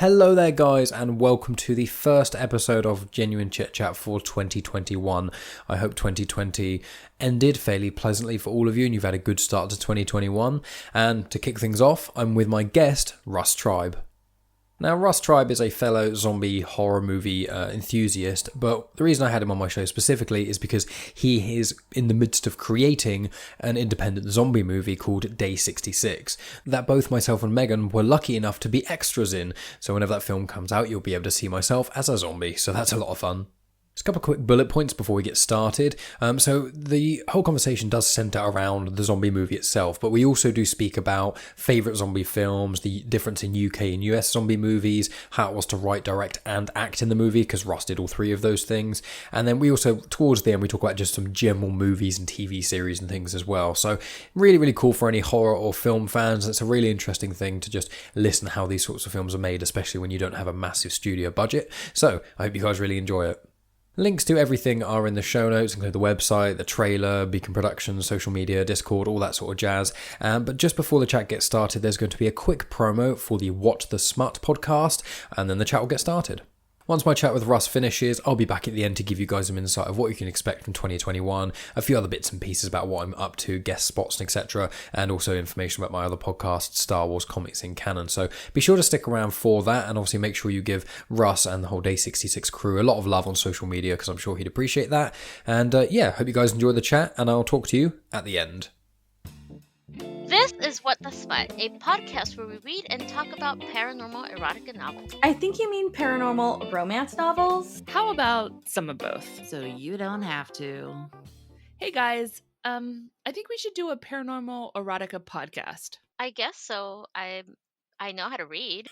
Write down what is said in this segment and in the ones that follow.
Hello there guys, and welcome to the first episode of Genuine Chit-Chat for 2021. I hope 2020 ended fairly pleasantly for all of you and you've had a good start to 2021. And to kick things off, I'm with my guest, Russ Tribe. Now, Russ Tribe is a fellow zombie horror movie enthusiast, but the reason I had him on my show specifically is because he is in the midst of creating an independent zombie movie called Day 66 that both myself and Megan were lucky enough to be extras in, so whenever that film comes out you'll be able to see myself as a zombie, so that's a lot of fun. Just a couple of quick bullet points before we get started. So the whole conversation does centre around the zombie movie itself, but we also do speak about favourite zombie films, the difference in UK and US zombie movies, how it was to write, direct and act in the movie, because Russ did all three of those things. And then we also, towards the end, we talk about just some general movies and TV series and things as well. So really, really cool for any horror or film fans. It's a really interesting thing to just listen to how these sorts of films are made, especially when you don't have a massive studio budget. So I hope you guys really enjoy it. Links to everything are in the show notes, including the website, the trailer, Beacon Productions, social media, Discord, all that sort of jazz. But just before the chat gets started, there's going to be a quick promo for the What the Smut podcast, and then the chat will get started. Once my chat with Russ finishes, I'll be back at the end to give you guys some insight of what you can expect from 2021, a few other bits and pieces about what I'm up to, guest spots, etc., and also information about my other podcast, Star Wars Comics in Canon. So be sure to stick around for that, and obviously make sure you give Russ and the whole Day 66 crew a lot of love on social media, because I'm sure he'd appreciate that. And hope you guys enjoy the chat, and I'll talk to you at the end. This is What the Smut, a podcast where we read and talk about paranormal erotica novels. I think you mean paranormal romance novels. How about some of both? So you don't have to. Hey guys, I think we should do a paranormal erotica podcast. I guess so. I know how to read.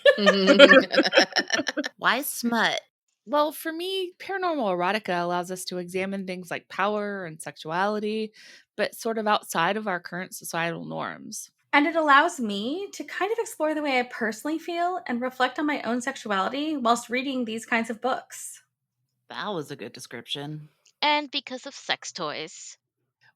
Why smut? Well, for me, paranormal erotica allows us to examine things like power and sexuality, but sort of outside of our current societal norms. And it allows me to kind of explore the way I personally feel and reflect on my own sexuality whilst reading these kinds of books. That was a good description. And because of sex toys.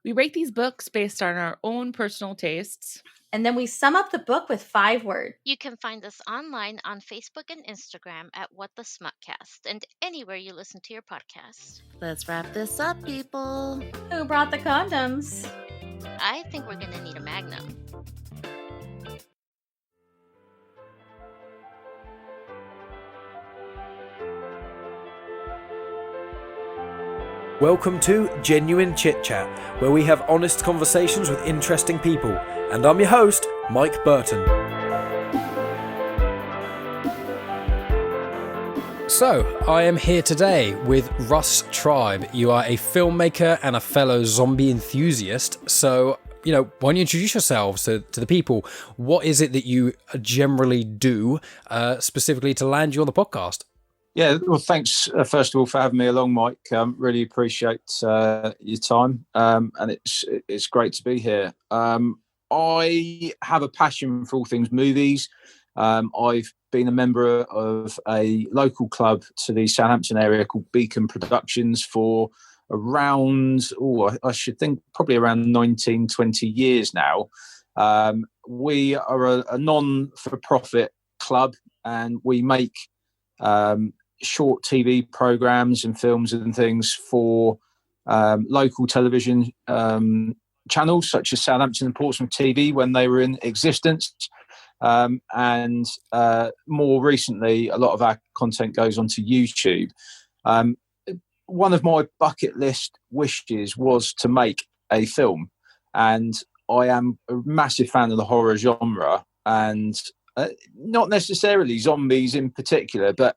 We rate these books based on our own personal tastes. And then we sum up the book with 5 words. You can find us online on Facebook and Instagram at What the Smutcast, and anywhere you listen to your podcast. Let's wrap this up, people. Who brought the condoms? I think we're gonna need a Magnum. Welcome to Genuine Chit-Chat, where we have honest conversations with interesting people. And I'm your host, Mike Burton. So, I am here today with Russ Tribe. You are a filmmaker and a fellow zombie enthusiast. So, why don't you introduce yourselves to the people? What is it that you generally do, specifically to land you on the podcast? Yeah, well, thanks first of all for having me along, Mike. Really appreciate your time, and it's great to be here. I have a passion for all things movies. I've been a member of a local club to the Southampton area called Beacon Productions for around, I should think probably around 19, 20 years now. We are a non-for-profit club, and we make short TV programs and films and things for local television channels such as Southampton and Portsmouth TV when they were in existence. And more recently, a lot of our content goes onto YouTube. One of my bucket list wishes was to make a film, and I am a massive fan of the horror genre, and not necessarily zombies in particular, but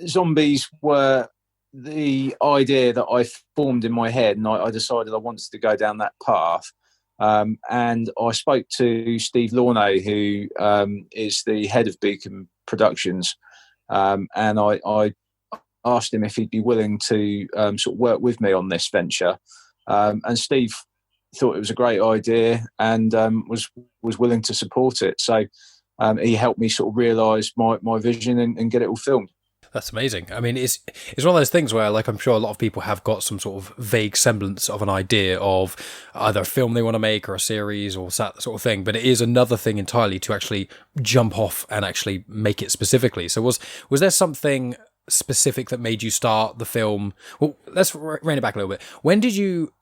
zombies were the idea that I formed in my head, and I decided I wanted to go down that path. And I spoke to Steve Launay, who is the head of Beacon Productions, and I asked him if he'd be willing to sort of work with me on this venture. And Steve thought it was a great idea and was willing to support it. So he helped me sort of realise my vision and get it all filmed. That's amazing. I mean, it's one of those things where, like, I'm sure a lot of people have got some sort of vague semblance of an idea of either a film they want to make or a series or that sort of thing. But it is another thing entirely to actually jump off and actually make it specifically. So was there something specific that made you start the film? Well, let's rein it back a little bit. When did you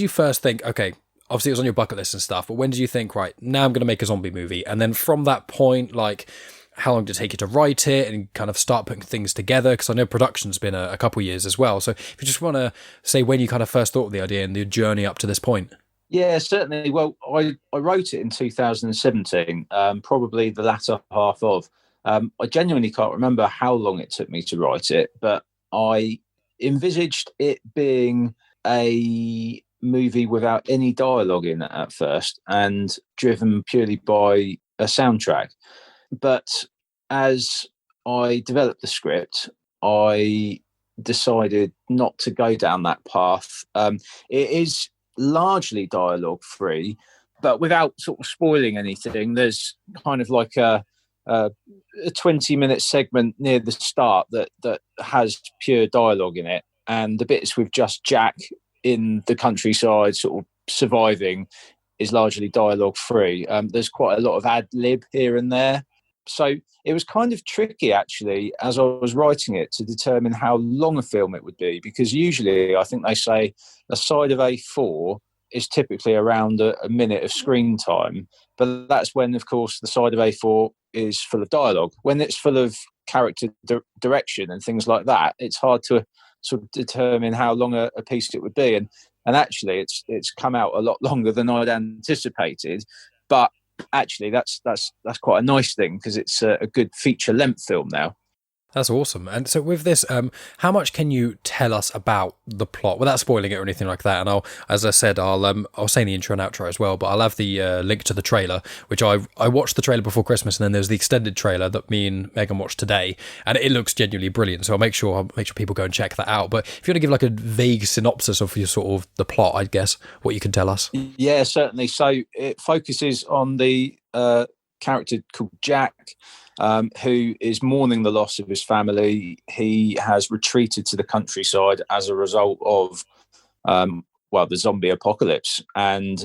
first think, okay, obviously it was on your bucket list and stuff, but when did you think, right, now I'm going to make a zombie movie? And then from that point, like, how long did it take you to write it and kind of start putting things together? Because I know production's been a couple years as well. So if you just want to say when you kind of first thought of the idea and the journey up to this point. Yeah, certainly. Well, I wrote it in 2017, probably the latter half of. I genuinely can't remember how long it took me to write it, but I envisaged it being a movie without any dialogue in it at first and driven purely by a soundtrack. But as I developed the script, I decided not to go down that path. It is largely dialogue free, but without sort of spoiling anything, there's kind of like a 20-minute segment near the start that has pure dialogue in it. And the bits with just Jack in the countryside sort of surviving is largely dialogue free. There's quite a lot of ad lib here and there. So it was kind of tricky, actually, as I was writing it, to determine how long a film it would be, because usually I think they say a side of A4 is typically around a minute of screen time. But that's when, of course, the side of A4 is full of dialogue. When it's full of character direction and things like that, it's hard to sort of determine how long a piece it would be. And actually, it's come out a lot longer than I'd anticipated. But actually, that's quite a nice thing, because it's a good feature length film now. That's awesome. And so with this, how much can you tell us about the plot without spoiling it or anything like that? And I'll say in the intro and outro as well, but I'll have the link to the trailer, which I watched the trailer before Christmas, and then there's the extended trailer that me and Megan watched today, and it looks genuinely brilliant. So I'll make sure people go and check that out. But if you want to give like a vague synopsis of your sort of the plot, I guess, what you can tell us. Yeah, certainly. So it focuses on the character called Jack, who is mourning the loss of his family. He has retreated to the countryside as a result of, the zombie apocalypse. And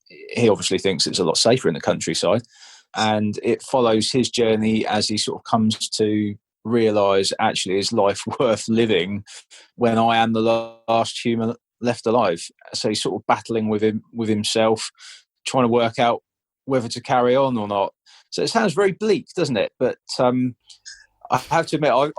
he obviously thinks it's a lot safer in the countryside. And it follows his journey as he sort of comes to realise, actually, is life worth living when I am the last human left alive? So he's sort of battling with himself, trying to work out whether to carry on or not. So it sounds very bleak, doesn't it? But I have to admit, I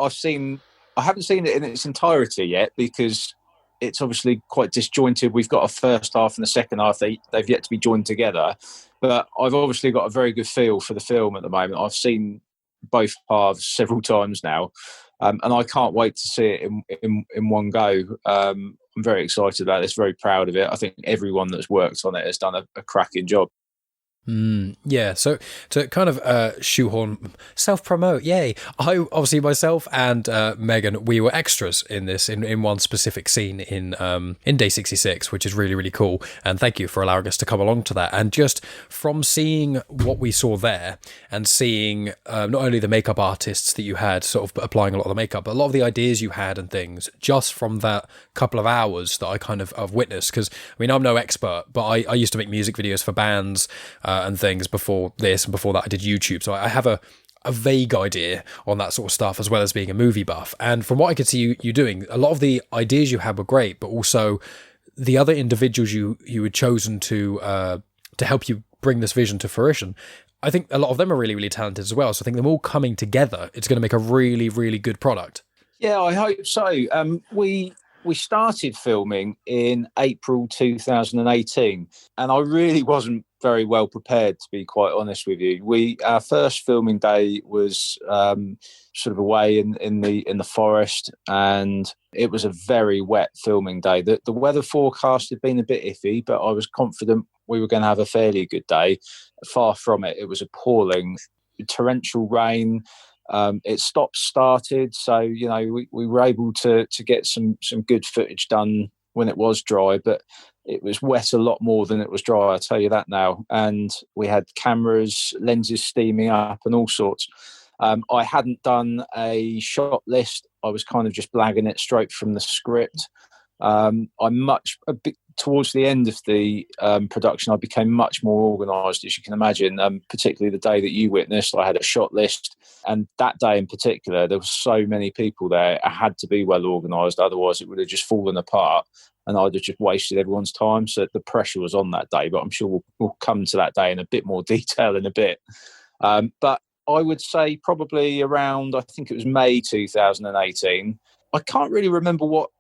haven't seen it in its entirety yet, because it's obviously quite disjointed. We've got a first half and a second half. They've yet to be joined together. But I've obviously got a very good feel for the film at the moment. I've seen both halves several times now, and I can't wait to see it in one go. I'm very excited about this, very proud of it. I think everyone that's worked on it has done a cracking job. Yeah, so to kind of shoehorn, self-promote, yay. I obviously, myself and Megan, we were extras in this, in one specific scene in Day 66, which is really, really cool. And thank you for allowing us to come along to that. And just from seeing what we saw there and seeing not only the makeup artists that you had sort of applying a lot of the makeup, but a lot of the ideas you had and things, just from that couple of hours that I kind of have witnessed. Because, I mean, I'm no expert, but I used to make music videos for bands and things before this, and before that I did YouTube, so I have a vague idea on that sort of stuff, as well as being a movie buff. And from what I could see you doing, a lot of the ideas you had were great, but also the other individuals you had chosen to help you bring this vision to fruition, I think a lot of them are really, really talented as well. So I think them all coming together, it's going to make a really, really good product. Yeah, I hope so. We started filming in April 2018, and I really wasn't very well prepared, to be quite honest with you. Our first filming day was sort of away in the forest, and it was a very wet filming day. The weather forecast had been a bit iffy, but I was confident we were going to have a fairly good day. Far from it. It was appalling. Torrential rain. It started, so we were able to get some good footage done when it was dry, but it was wet a lot more than it was dry, I'll tell you that now. And we had cameras, lenses steaming up and all sorts. I hadn't done a shot list. I was kind of just blagging it straight from the script. A bit towards the end of the production, I became much more organised, as you can imagine, particularly the day that you witnessed. I had a shot list, and that day in particular, there were so many people there. I had to be well organised, otherwise it would have just fallen apart and I'd have just wasted everyone's time. So the pressure was on that day, but I'm sure we'll come to that day in a bit more detail in a bit. But I would say probably around, I think it was May 2018. I can't really remember what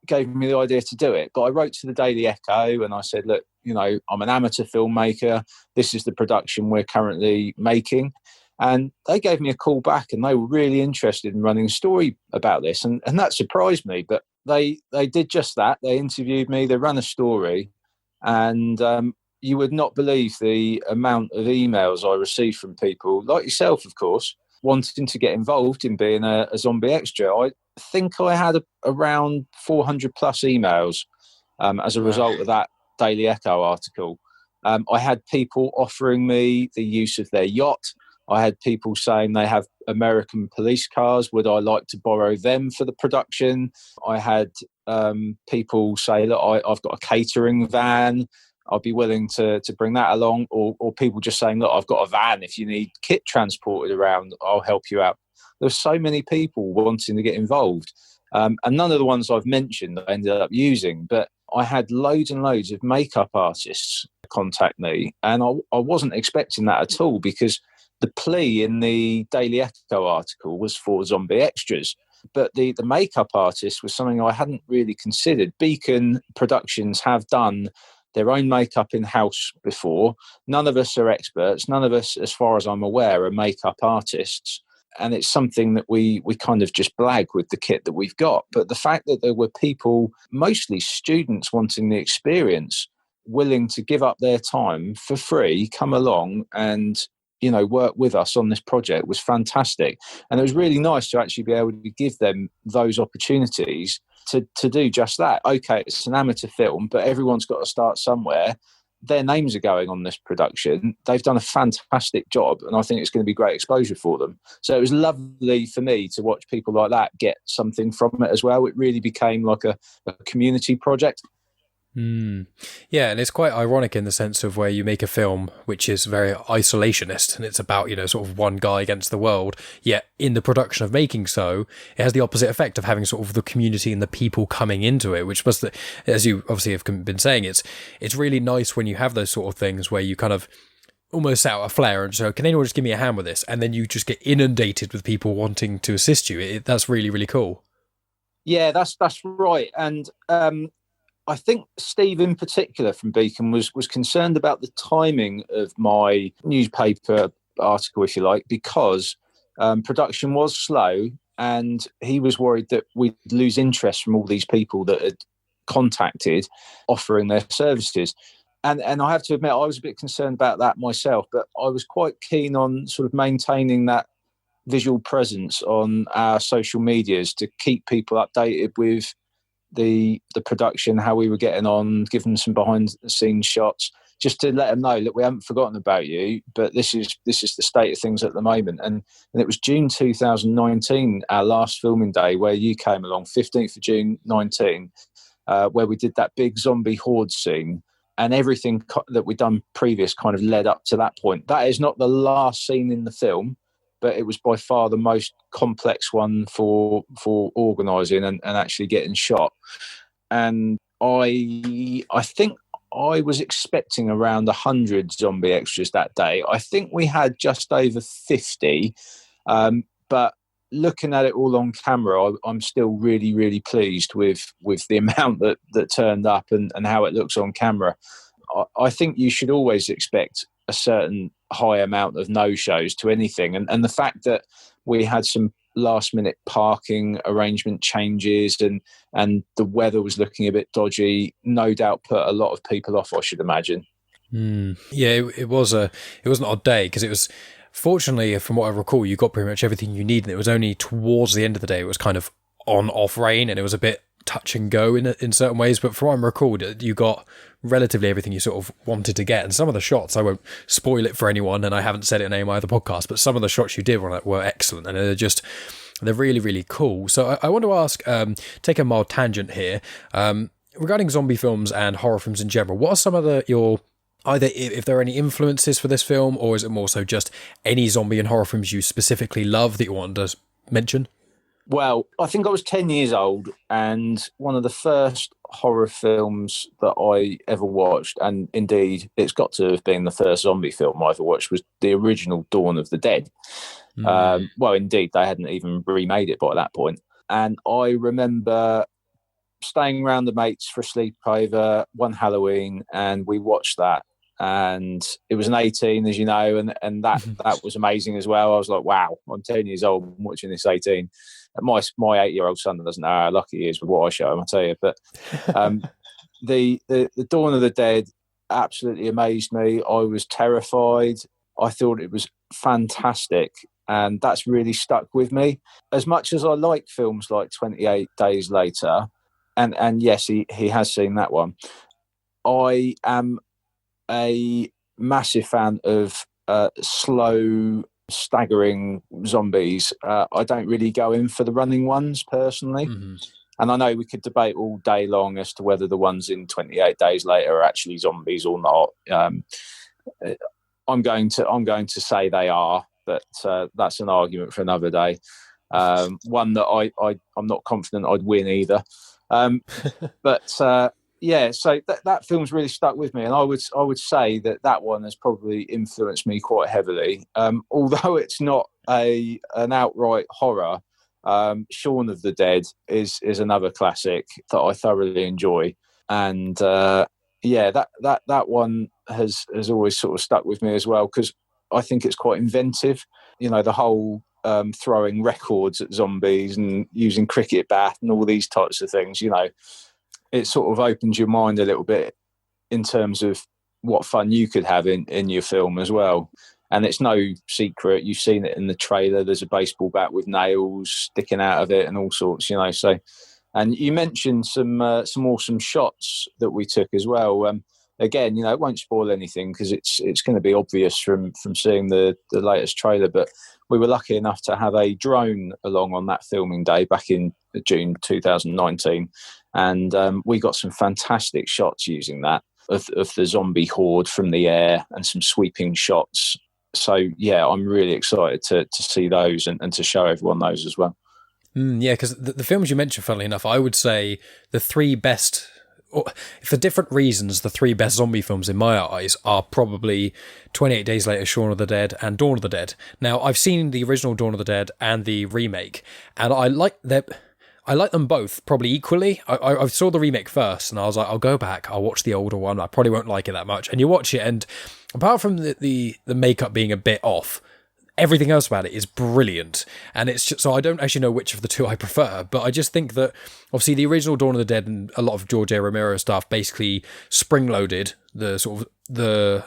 gave me the idea to do it, but I wrote to the Daily Echo and I said, look, I'm an amateur filmmaker. This is the production we're currently making. And they gave me a call back and they were really interested in running a story about this. And that surprised me, but they did just that. They interviewed me, they ran a story, and you would not believe the amount of emails I received from people, like yourself, of course, wanting to get involved in being a zombie extra. I think I had around 400 plus emails as a result of that Daily Echo article. I had people offering me the use of their yacht. I had people saying they have American police cars. Would I like to borrow them for the production? I had people say, look, I've got a catering van. I'll be willing to bring that along. Or people just saying, look, I've got a van. If you need kit transported around, I'll help you out. There's so many people wanting to get involved. And none of the ones I've mentioned I ended up using, but I had loads and loads of makeup artists contact me. And I wasn't expecting that at all, because the plea in the Daily Echo article was for zombie extras. But the makeup artist was something I hadn't really considered. Beacon Productions have done their own makeup in-house before. None of us are experts. None of us, as far as I'm aware, are makeup artists. And it's something that we kind of just blag with the kit that we've got. But the fact that there were people, mostly students wanting the experience, willing to give up their time for free, come along and work with us on this project was fantastic. And it was really nice to actually be able to give them those opportunities to do just that. Okay, it's an amateur film, but everyone's got to start somewhere. Their names are going on this production. They've done a fantastic job, and I think it's going to be great exposure for them. So it was lovely for me to watch people like that get something from it as well. It really became like a community project. Yeah, and it's quite ironic in the sense of where you make a film which is very isolationist and it's about, sort of one guy against the world, yet in the production of making so, it has the opposite effect of having sort of the community and the people coming into it, which must, as you obviously have been saying, it's really nice when you have those sort of things where you kind of almost set out a flare and so, can anyone just give me a hand with this? And then you just get inundated with people wanting to assist you. That's really, really cool. Yeah, that's right. And I think Steve in particular from Beacon was concerned about the timing of my newspaper article, if you like, because production was slow and he was worried that we'd lose interest from all these people that had contacted offering their services. And I have to admit, I was a bit concerned about that myself, but I was quite keen on sort of maintaining that visual presence on our social medias to keep people updated with the production, how we were getting on, give them some behind the scenes shots, just to let them know that we haven't forgotten about you, but this is the state of things at the moment. And it was June 2019, our last filming day, where you came along, 15th of June 19, where we did that big zombie horde scene, and everything that we'd done previous kind of led up to that point. That is not the last scene in the film, but it was by far the most complex one for organising and actually getting shot. And I think I was expecting around 100 zombie extras that day. I think we had just over 50, but looking at it all on camera, I'm still really, really pleased with the amount that turned up and how it looks on camera. I think you should always expect a certain high amount of no-shows to anything. And the fact that we had some last-minute parking arrangement changes and the weather was looking a bit dodgy, no doubt put a lot of people off, I should imagine. Yeah, it was an odd day because it was, fortunately, from what I recall, you got pretty much everything you need, and it was only towards the end of the day it was kind of on-off rain, and it was a bit touch and go in certain ways, but from what I recalled, you got relatively everything you sort of wanted to get. And some of the shots, I won't spoil it for anyone, and I haven't said it in any of my other podcasts, but some of the shots you did were excellent, and they're really, really cool. So I want to ask, take a mild tangent here, regarding zombie films and horror films in general. What are some of your, either if there are any influences for this film, or is it more so just any zombie and horror films you specifically love that you want to mention? Well, I think I was 10 years old, and one of the first horror films that I ever watched, and indeed it's got to have been the first zombie film I ever watched, was the original Dawn of the Dead. Well, indeed, they hadn't even remade it by that point. And I remember staying around the mates for a sleepover one Halloween, and we watched that. And it was an 18, as you know, and that was amazing as well. I was like, wow, I'm 10 years old, I'm watching this 18. And my 8-year-old son doesn't know how lucky he is with what I show him, I'll tell you. But the Dawn of the Dead absolutely amazed me. I was terrified. I thought it was fantastic, and that's really stuck with me. As much as I like films like 28 Days Later, and yes, he has seen that one, I am a massive fan of slow, staggering zombies. I don't really go in for the running ones personally. And I know we could debate all day long as to whether the ones in 28 Days Later are actually zombies or not. I'm going to say they are, but that's an argument for another day. One that I'm not confident I'd win either. But yeah, so that film's really stuck with me, and I would say that one has probably influenced me quite heavily. Although it's not an outright horror, Shaun of the Dead is another classic that I thoroughly enjoy, and yeah, that one has always sort of stuck with me as well, because I think it's quite inventive. You know, the whole throwing records at zombies and using cricket bat and all these types of things. You know, it sort of opens your mind a little bit in terms of what fun you could have in your film as well. And it's no secret, you've seen it in the trailer, there's a baseball bat with nails sticking out of it and all sorts, you know. So, and you mentioned some awesome shots that we took as well. Again, you know, it won't spoil anything because it's going to be obvious from seeing the latest trailer, but we were lucky enough to have a drone along on that filming day back in June 2019. And we got some fantastic shots using that of the zombie horde from the air, and some sweeping shots. So, yeah, I'm really excited to see those and to show everyone those as well. Yeah, because the films you mentioned, funnily enough, I would say the three best, for different reasons, the three best zombie films in my eyes are probably 28 Days Later, Shaun of the Dead, and Dawn of the Dead. Now, I've seen the original Dawn of the Dead and the remake, and I like them both probably equally. I saw the remake first, and I was like, I'll go back, I'll watch the older one. I probably won't like it that much. And you watch it, and apart from the makeup being a bit off, everything else about it is brilliant. And it's just, so I don't actually know which of the two I prefer, but I just think that obviously the original Dawn of the Dead and a lot of George A. Romero stuff basically spring-loaded the sort of the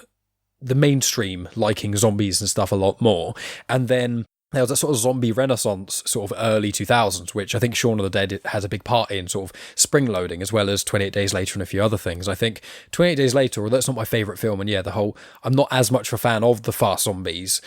mainstream liking zombies and stuff a lot more. And then there was a sort of zombie renaissance sort of early 2000s, which I think Shaun of the Dead has a big part in, sort of spring-loading, as well as 28 Days Later and a few other things. I think 28 Days Later, although it's not my favourite film, and yeah, I'm not as much of a fan of the fast zombies,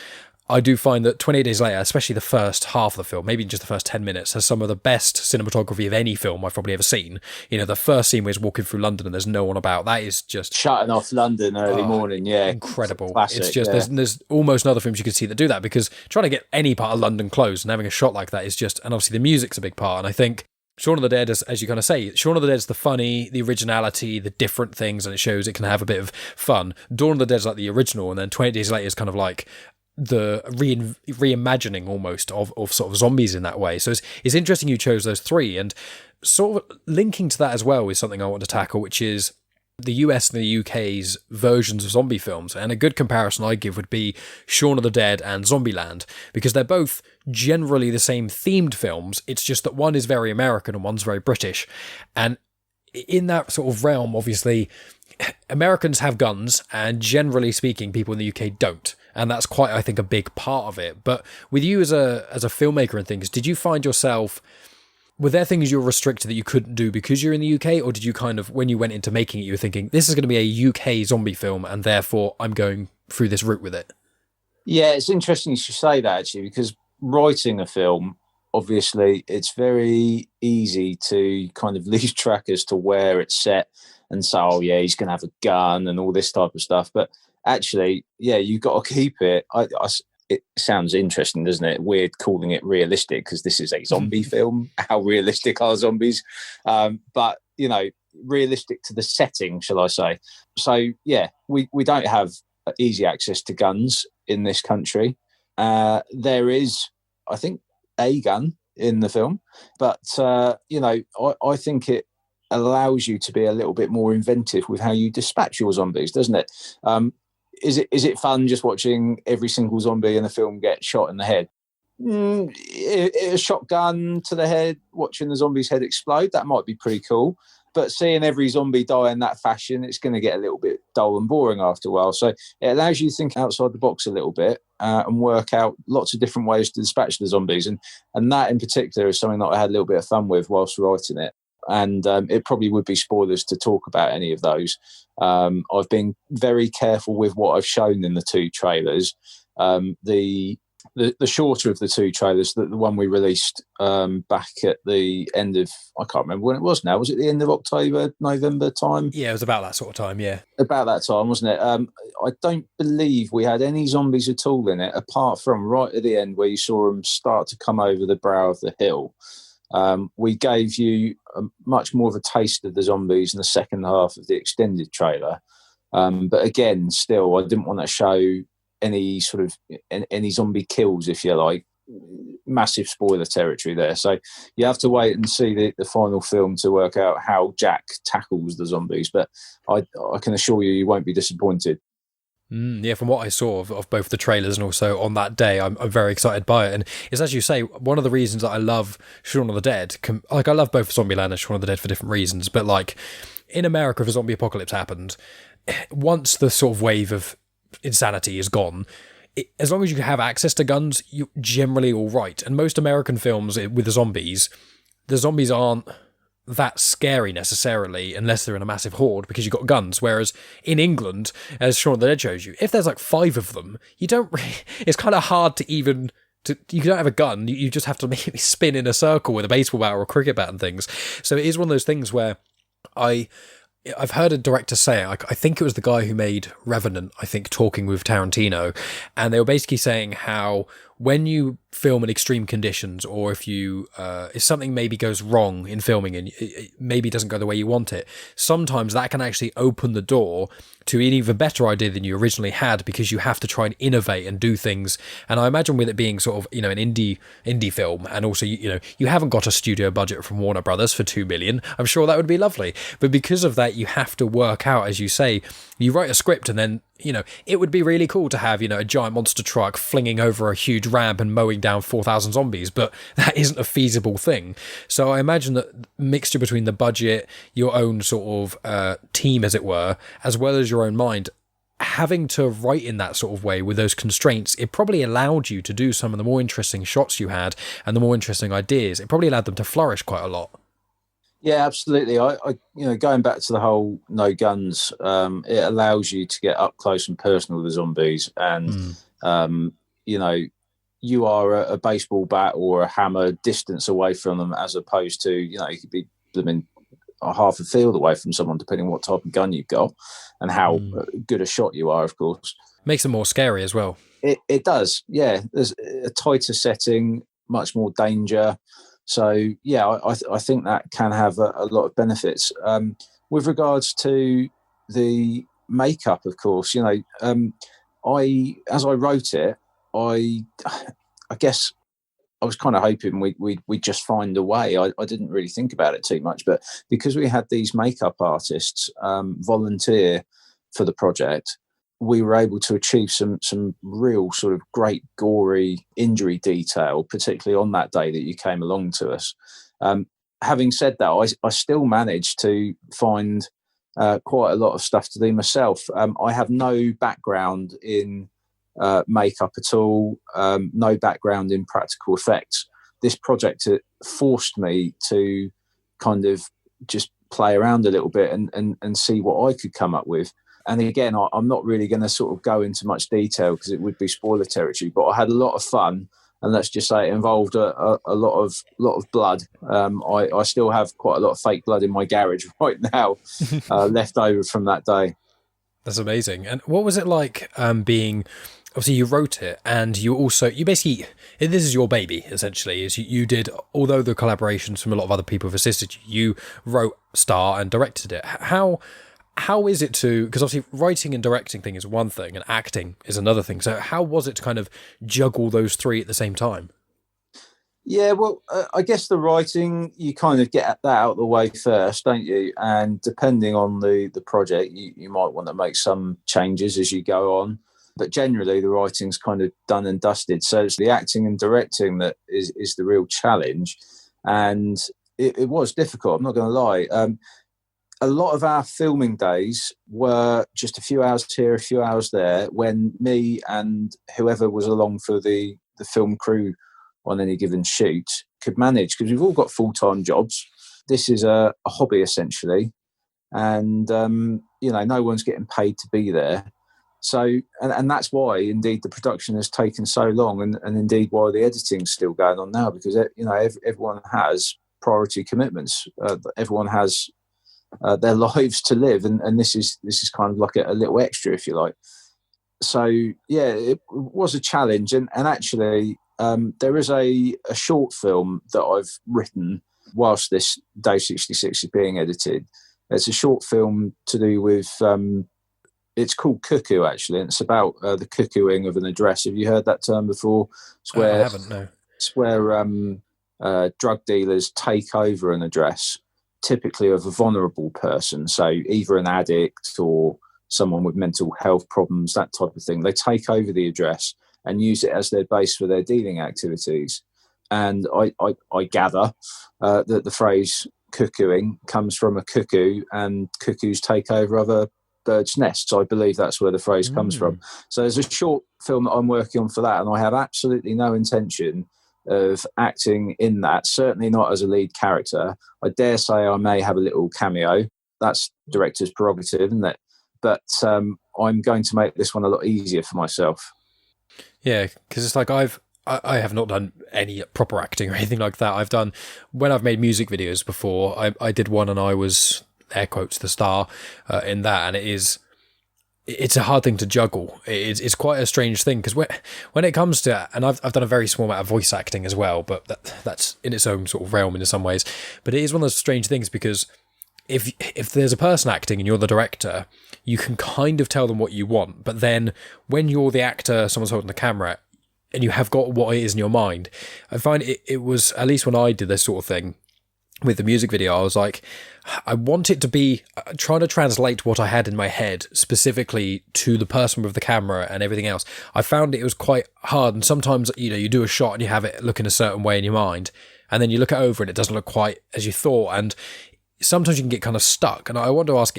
I do find that 28 Days Later, especially the first half of the film, maybe just the first 10 minutes, has some of the best cinematography of any film I've probably ever seen. You know, the first scene where he's walking through London and there's no one about, that is just... shutting off London early morning, yeah. Incredible. Classic, it's just, yeah. there's almost no other films you could see that do that, because trying to get any part of London closed and having a shot like that is just... And obviously the music's a big part, and I think Shaun of the Dead, as you kind of say, Shaun of the Dead is the funny, the originality, the different things, and it shows it can have a bit of fun. Dawn of the Dead is like the original, and then 28 Days Later is kind of like the reimagining almost of sort of zombies in that way. So it's interesting you chose those three, and sort of linking to that as well is something I want to tackle, which is the US and the UK's versions of zombie films. And a good comparison I give would be Shaun of the Dead and Zombieland, because they're both generally the same themed films. It's just that one is very American and one's very British. And in that sort of realm, obviously, Americans have guns, and generally speaking, people in the UK don't. And that's quite, I think, a big part of it. But with you as a filmmaker and things, did you find yourself were there things you were restricted that you couldn't do because you're in the UK, or did you kind of, when you went into making it, you were thinking, this is going to be a UK zombie film, and therefore I'm going through this route with it? Yeah, it's interesting you should say that, actually, because writing a film, obviously, it's very easy to kind of lose track as to where it's set and say, oh, yeah, he's going to have a gun and all this type of stuff. But actually, yeah, you've got to keep it. It sounds interesting, doesn't it? Weird calling it realistic because this is a zombie film. How realistic are zombies? But, you know, realistic to the setting, shall I say. So, yeah, we don't have easy access to guns in this country. There is, I think, a gun in the film, but, you know, I think it allows you to be a little bit more inventive with how you dispatch your zombies, doesn't it? Is it fun just watching every single zombie in the film get shot in the head? A shotgun to the head, watching the zombie's head explode, that might be pretty cool. But seeing every zombie die in that fashion, it's going to get a little bit dull and boring after a while. So it allows you to think outside the box a little bit and work out lots of different ways to dispatch the zombies. And that in particular is something that I had a little bit of fun with whilst writing it. And it probably would be spoilers to talk about any of those. I've been very careful with what I've shown in the two trailers. The shorter of the two trailers, the one we released back at the end of, I can't remember when it was now. Was it the end of October, November time? Yeah, it was about that sort of time, yeah. About that time, wasn't it? I don't believe we had any zombies at all in it, apart from right at the end where you saw them start to come over the brow of the hill. We gave you much more of a taste of the zombies in the second half of the extended trailer. But again, still, I didn't want to show any sort of any zombie kills, if you like. Massive spoiler territory there. So you have to wait and see the final film to work out how Jack tackles the zombies. But I can assure you, you won't be disappointed. Yeah, from what I saw of both the trailers and also on that day, I'm very excited by it. And it's, as you say, one of the reasons that I love Shaun of the Dead. Like, I love both Zombieland and Shaun of the Dead for different reasons. But like, in America, if a zombie apocalypse happened, once the sort of wave of insanity is gone, as long as you have access to guns, you're generally all right. And most American films with the zombies aren't that scary necessarily unless they're in a massive horde because you've got guns. Whereas in England, as Shaun of the Dead shows you, if there's like 5 of them, you don't really, it's kind of hard to even you don't have a gun, you just have to maybe spin in a circle with a baseball bat or a cricket bat and things. So it is one of those things where I've heard a director say, I think it was the guy who made Revenant, I think, talking with Tarantino, and they were basically saying how when you film in extreme conditions, or if something maybe goes wrong in filming and it maybe doesn't go the way you want it, sometimes that can actually open the door to an even better idea than you originally had, because you have to try and innovate and do things. And I imagine with it being sort of, an indie film, and also, you haven't got a studio budget from Warner Brothers for $2 million, I'm sure that would be lovely. But because of that, you have to work out, as you say, you write a script and then, it would be really cool to have, a giant monster truck flinging over a huge ramp and mowing down 4,000 zombies, but that isn't a feasible thing. So I imagine that mixture between the budget, your own sort of team, as it were, as well as your own mind, having to write in that sort of way with those constraints, it probably allowed you to do some of the more interesting shots you had and the more interesting ideas. It probably allowed them to flourish quite a lot. Yeah, absolutely. I going back to the whole no guns, it allows you to get up close and personal with the zombies, and you are a baseball bat or a hammer distance away from them, as opposed to you could be blooming a half a field away from someone, depending on what type of gun you've got and how good a shot you are. Of course, makes them more scary as well. It does. Yeah, there's a tighter setting, much more danger. So, yeah, I think that can have a lot of benefits. With regards to the makeup, of course, as I wrote it, I guess I was kind of hoping we'd just find a way. I didn't really think about it too much, but because we had these makeup artists volunteer for the project, we were able to achieve some real sort of great gory injury detail, particularly on that day that you came along to us. Having said that, I still managed to find quite a lot of stuff to do myself. I have no background in makeup at all, no background in practical effects. this project forced me to kind of just play around a little bit and see what I could come up with. And again, I'm not really going to sort of go into much detail because it would be spoiler territory, but I had a lot of fun. And let's just say it involved a lot of blood. I still have quite a lot of fake blood in my garage right now, left over from that day. That's amazing. And what was it like being... Obviously, you wrote it, and you basically, this is your baby, essentially, is you did, although the collaborations from a lot of other people have assisted you wrote, star, and directed it. How is it to, because obviously writing and directing thing is one thing, and acting is another thing. So how was it to kind of juggle those three at the same time? Yeah, well, I guess the writing, you kind of get that out of the way first, don't you? And depending on the project, you might want to make some changes as you go on. But generally, the writing's kind of done and dusted. So it's the acting and directing that is the real challenge. And it was difficult, I'm not going to lie. A lot of our filming days were just a few hours here, a few hours there, when me and whoever was along for the film crew on any given shoot could manage, because we've all got full-time jobs. This is a hobby, essentially. And, no one's getting paid to be there. So, and that's why, indeed, the production has taken so long, and indeed why the editing's still going on now, because, everyone has priority commitments. Everyone has their lives to live, and this is kind of like a little extra, if you like. So, yeah, it was a challenge. And actually, there is a short film that I've written whilst this Day 66 is being edited. It's a short film to do with... it's called Cuckoo, actually, and it's about the cuckooing of an address. Have you heard that term before? It's where, I haven't, no. It's where drug dealers take over an address, typically of a vulnerable person, so either an addict or someone with mental health problems, that type of thing. They take over the address and use it as their base for their dealing activities. And I gather that the phrase cuckooing comes from a cuckoo, and cuckoos take over other birds' nests. I believe that's where the phrase comes from. So there's a short film that I'm working on for that, and I have absolutely no intention of acting in that, certainly not as a lead character. I dare say I may have a little cameo. That's director's prerogative, isn't it? But I'm going to make this one a lot easier for myself. Yeah, because it's like I have not done any proper acting or anything like that. I've done, when I've made music videos before, I did one and I was, air quotes, the star in that, and it's a hard thing to juggle. It's quite a strange thing, because when it comes to, and I've done a very small amount of voice acting as well, but that's in its own sort of realm in some ways. But it is one of those strange things, because if there's a person acting and you're the director, you can kind of tell them what you want, but then when you're the actor, someone's holding the camera, and you have got what it is in your mind, I find it was, at least when I did this sort of thing with the music video, I was like, I want it to be trying to translate what I had in my head specifically to the person with the camera and everything else. I found it was quite hard, and sometimes you do a shot and you have it look in a certain way in your mind, and then you look it over and it doesn't look quite as you thought, and sometimes you can get kind of stuck. And I want to ask,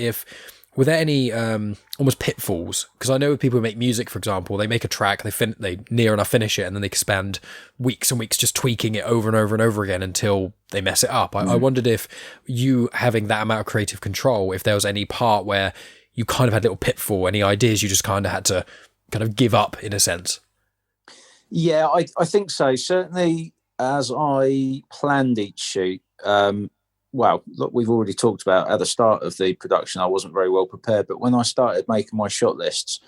were there any almost pitfalls? Because I know people who make music, for example, they make a track, they near enough finish it, and then they can spend weeks and weeks just tweaking it over and over and over again until they mess it up. I wondered if you, having that amount of creative control, if there was any part where you kind of had a little pitfall, any ideas you just kind of had to kind of give up in a sense. Yeah, I think so. Certainly, as I planned each shoot, well, look, we've already talked about at the start of the production, I wasn't very well prepared. But when I started making my shot lists,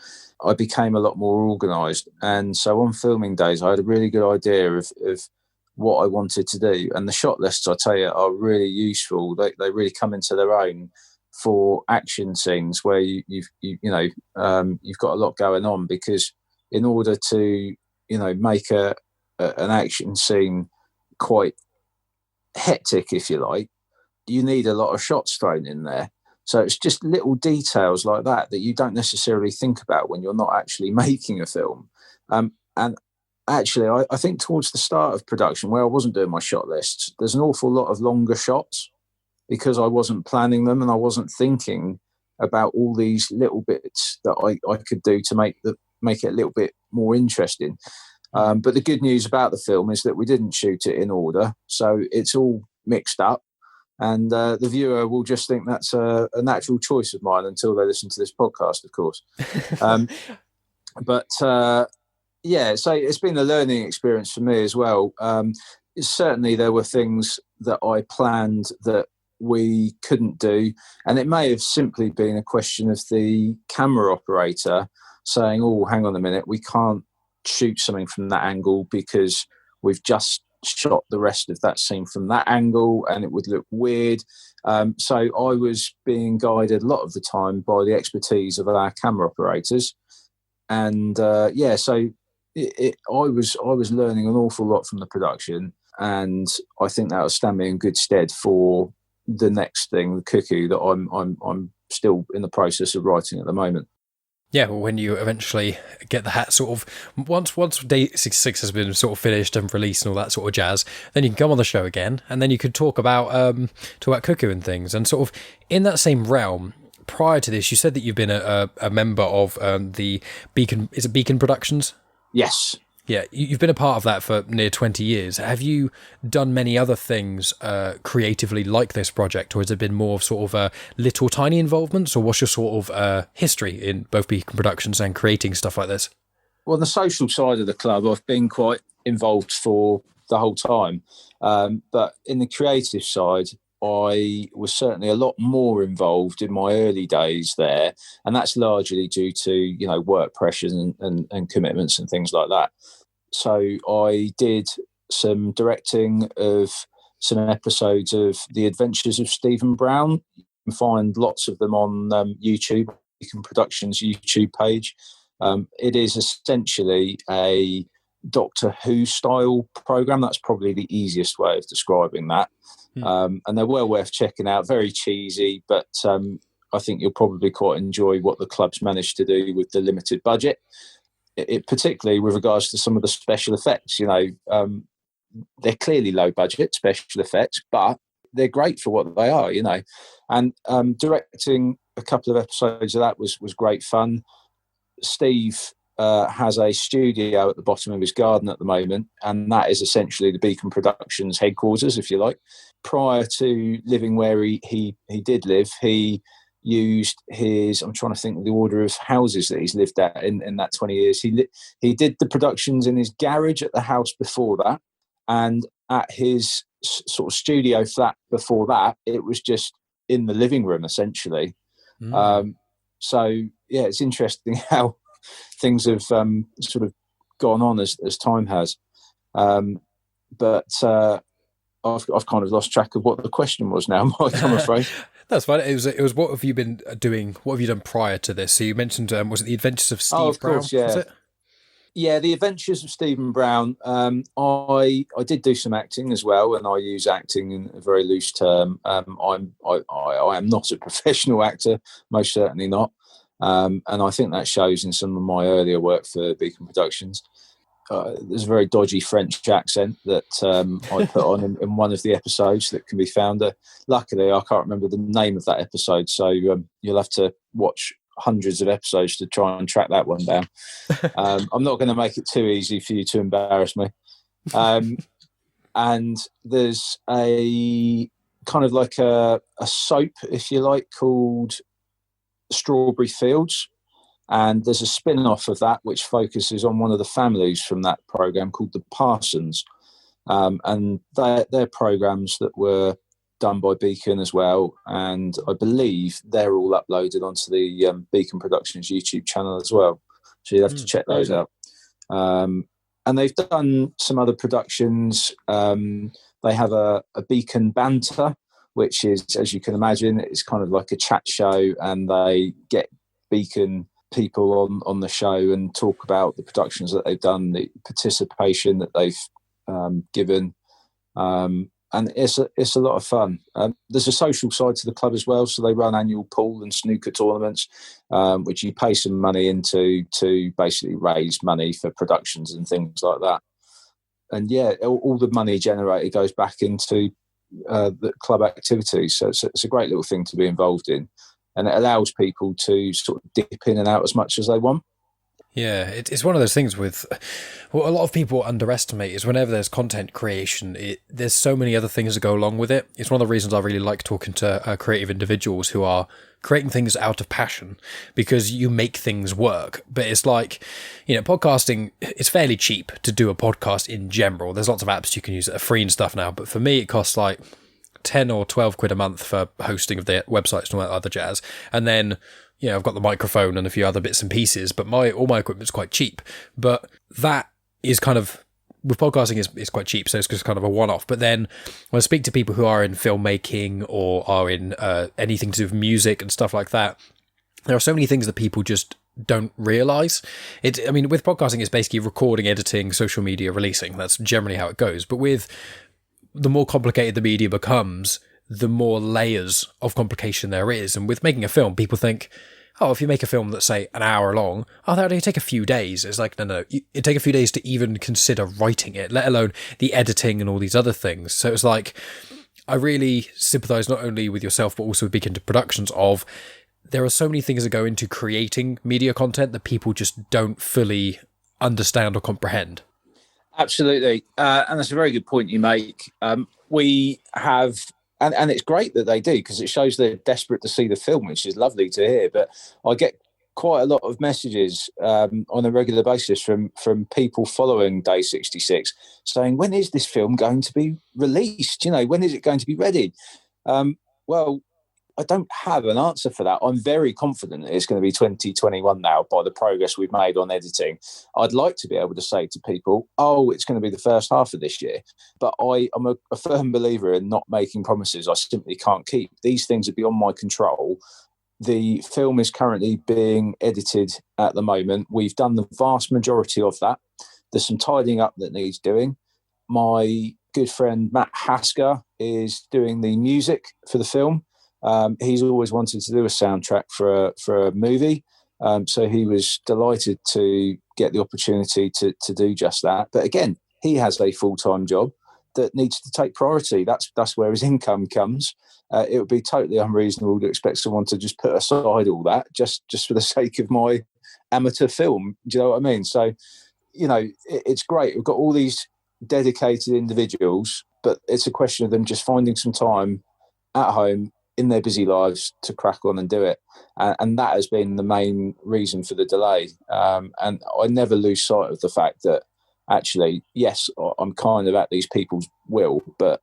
I became a lot more organised. And so on filming days, I had a really good idea of what I wanted to do. And the shot lists, I tell you, are really useful. They really come into their own for action scenes where you've got a lot going on, because in order to make an action scene quite hectic, if you like, you need a lot of shots thrown in there. So it's just little details like that you don't necessarily think about when you're not actually making a film. And actually, I think towards the start of production, where I wasn't doing my shot lists, there's an awful lot of longer shots because I wasn't planning them and I wasn't thinking about all these little bits that I could do to make it a little bit more interesting. But the good news about the film is that we didn't shoot it in order, so it's all mixed up, and the viewer will just think that's a natural choice of mine until they listen to this podcast, of course. Yeah, so it's been a learning experience for me as well. Certainly there were things that I planned that we couldn't do, and it may have simply been a question of the camera operator saying, oh, hang on a minute, we can't shoot something from that angle because we've just shot the rest of that scene from that angle and it would look weird. So I was being guided a lot of the time by the expertise of our camera operators. And so I was learning an awful lot from the production, and I think that will stand me in good stead for the next thing, the Cuckoo, that I'm still in the process of writing at the moment. Yeah, well, when you eventually get the hat sort of, once Day 66 has been sort of finished and released and all that sort of jazz, then you can come on the show again, and then you could talk about Cuckoo and things. And sort of in that same realm, prior to this, you said that you've been a member of the Beacon, is it Beacon Productions? Yes. Yeah, you've been a part of that for near 20 years. Have you done many other things creatively like this project, or has it been more of sort of little tiny involvements, or what's your sort of history in both Beacon Productions and creating stuff like this? Well, on the social side of the club, I've been quite involved for the whole time. But in the creative side, I was certainly a lot more involved in my early days there. And that's largely due to, work pressures and commitments and things like that. So I did some directing of some episodes of The Adventures of Stephen Brown. You can find lots of them on YouTube, Beacon Productions YouTube page. It is essentially a Doctor Who style program. That's probably the easiest way of describing that. And they're well worth checking out. Very cheesy, but I think you'll probably quite enjoy what the club's managed to do with the limited budget. It particularly with regards to some of the special effects. They're clearly low budget special effects, but they're great for what they are. And directing a couple of episodes of that was great fun. Steve has a studio at the bottom of his garden at the moment, and that is essentially the Beacon Productions headquarters, if you like. Prior to living where he did live, he used his, I'm trying to think of the order of houses that he's lived at in that 20 years. He did the productions in his garage at the house before that, and at his sort of studio flat before that, it was just in the living room, essentially. So, yeah, it's interesting how things have sort of gone on as time has. But I've kind of lost track of what the question was now, Mike, I'm afraid. That's fine. It was what have you been doing? What have you done prior to this? So you mentioned, was it The Adventures of Steve Brown? Course, yeah. Was it? Yeah, The Adventures of Stephen Brown. I did do some acting as well, and I use acting in a very loose term. I am not a professional actor, most certainly not. And I think that shows in some of my earlier work for Beacon Productions. There's a very dodgy French accent that I put on in one of the episodes that can be found. Luckily, I can't remember the name of that episode, so you'll have to watch hundreds of episodes to try and track that one down. I'm not going to make it too easy for you to embarrass me. And there's a kind of like a soap, if you like, called Strawberry Fields. And there's a spin-off of that which focuses on one of the families from that program called the Parsons. And they're programs that were done by Beacon as well. And I believe they're all uploaded onto the Beacon Productions YouTube channel as well. So you'll have to check those out. And they've done some other productions. They have a Beacon Banter, which is, as you can imagine, it's kind of like a chat show, and they get Beacon people on the show and talk about the productions that they've done, the participation that they've given, and it's a lot of fun. There's a social side to the club as well, so they run annual pool and snooker tournaments, which you pay some money into to basically raise money for productions and things like that. And yeah, all the money generated goes back into the club activities, so it's a great little thing to be involved in. And it allows people to sort of dip in and out as much as they want. Yeah, it's one of those things with what a lot of people underestimate is whenever there's content creation, there's so many other things that go along with it. It's one of the reasons I really like talking to creative individuals who are creating things out of passion, because you make things work. But it's like, podcasting, it's fairly cheap to do a podcast in general. There's lots of apps you can use that are free and stuff now, but for me, it costs like 10 or 12 quid a month for hosting of their websites and all that other jazz. And then, I've got the microphone and a few other bits and pieces, but all my equipment's quite cheap. But that is kind of, with podcasting, is quite cheap, so it's just kind of a one-off. But then when I speak to people who are in filmmaking or are in anything to do with music and stuff like that, there are so many things that people just don't realise. With podcasting, it's basically recording, editing, social media, releasing. That's generally how it goes. But with the more complicated the media becomes, the more layers of complication there is. And with making a film, people think, oh, if you make a film that's, say, an hour long, that'll only take a few days. It's like, no, it'd take a few days to even consider writing it, let alone the editing and all these other things. So it's like, I really sympathise not only with yourself, but also with big into productions of, there are so many things that go into creating media content that people just don't fully understand or comprehend. Absolutely. And that's a very good point you make. We have... And it's great that they do, because it shows they're desperate to see the film, which is lovely to hear. But I get quite a lot of messages on a regular basis from people following Day 66 saying, when is this film going to be released? When is it going to be ready? Well, I don't have an answer for that. I'm very confident that it's going to be 2021 now by the progress we've made on editing. I'd like to be able to say to people, it's going to be the first half of this year. But I'm a firm believer in not making promises I simply can't keep. These things are beyond my control. The film is currently being edited at the moment. We've done the vast majority of that. There's some tidying up that needs doing. My good friend Matt Hasker is doing the music for the film. He's always wanted to do a soundtrack for a movie, so he was delighted to get the opportunity to do just that. But again, he has a full-time job that needs to take priority. That's where his income comes. It would be totally unreasonable to expect someone to just put aside all that just for the sake of my amateur film. Do you know what I mean? So, it's great. We've got all these dedicated individuals, but it's a question of them just finding some time at home in their busy lives to crack on and do it. And that has been the main reason for the delay. And I never lose sight of the fact that actually, yes, I'm kind of at these people's will, but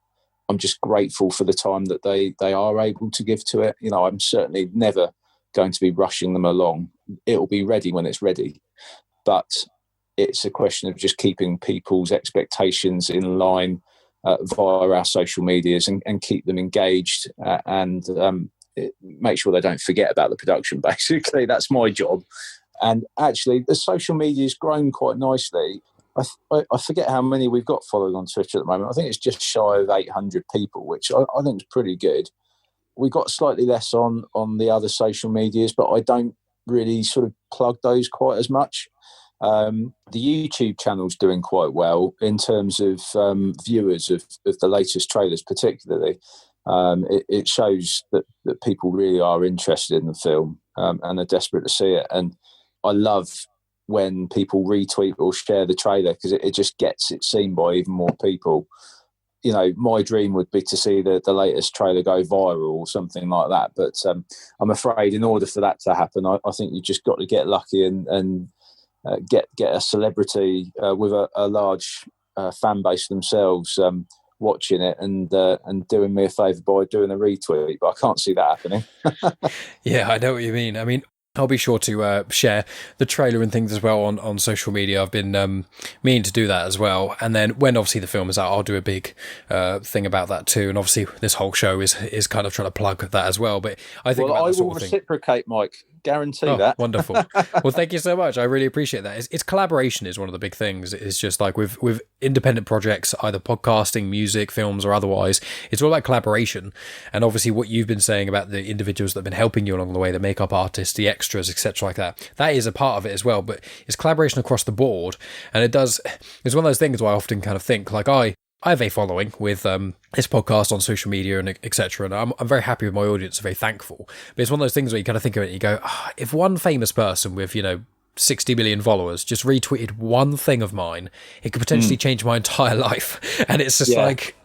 I'm just grateful for the time that they are able to give to it. I'm certainly never going to be rushing them along. It'll be ready when it's ready. But it's a question of just keeping people's expectations in line via our social medias and keep them engaged and make sure they don't forget about the production. Basically, that's my job. And actually, the social media has grown quite nicely. I forget how many we've got following on Twitter at the moment. I think it's just shy of 800 people, which I think is pretty good. We got slightly less on the other social medias, but I don't really sort of plug those quite as much. The YouTube channel's doing quite well in terms of viewers of the latest trailers, particularly. It shows that people really are interested in the film and are desperate to see it. And I love when people retweet or share the trailer, because it just gets it seen by even more people. My dream would be to see the latest trailer go viral or something like that. But I'm afraid in order for that to happen, I think you've just got to get lucky and get a celebrity with a large fan base themselves watching it and doing me a favour by doing a retweet. But I can't see that happening. Yeah, I know what you mean. I'll be sure to share the trailer and things as well on social media. I've been meaning to do that as well. And then when obviously the film is out, I'll do a big thing about that too. And obviously this whole show is kind of trying to plug that as well. But I think about I that sort will of thing. reciprocate, Mike. Guarantee that. Wonderful. Well, thank you so much. I really appreciate that. It's collaboration is one of the big things. It's just like with independent projects, either podcasting, music, films, or otherwise, it's all about collaboration. And obviously what you've been saying about the individuals that have been helping you along the way, the makeup artists, the extras, etc. like that is a part of it as well. But it's collaboration across the board. And it's one of those things where I often kind of think, like, I have a following with this podcast on social media and etc. And I'm very happy with my audience, very thankful. But it's one of those things where you kind of think of it and you go, if one famous person with, 60 million followers just retweeted one thing of mine, it could potentially change my entire life. And it's just like,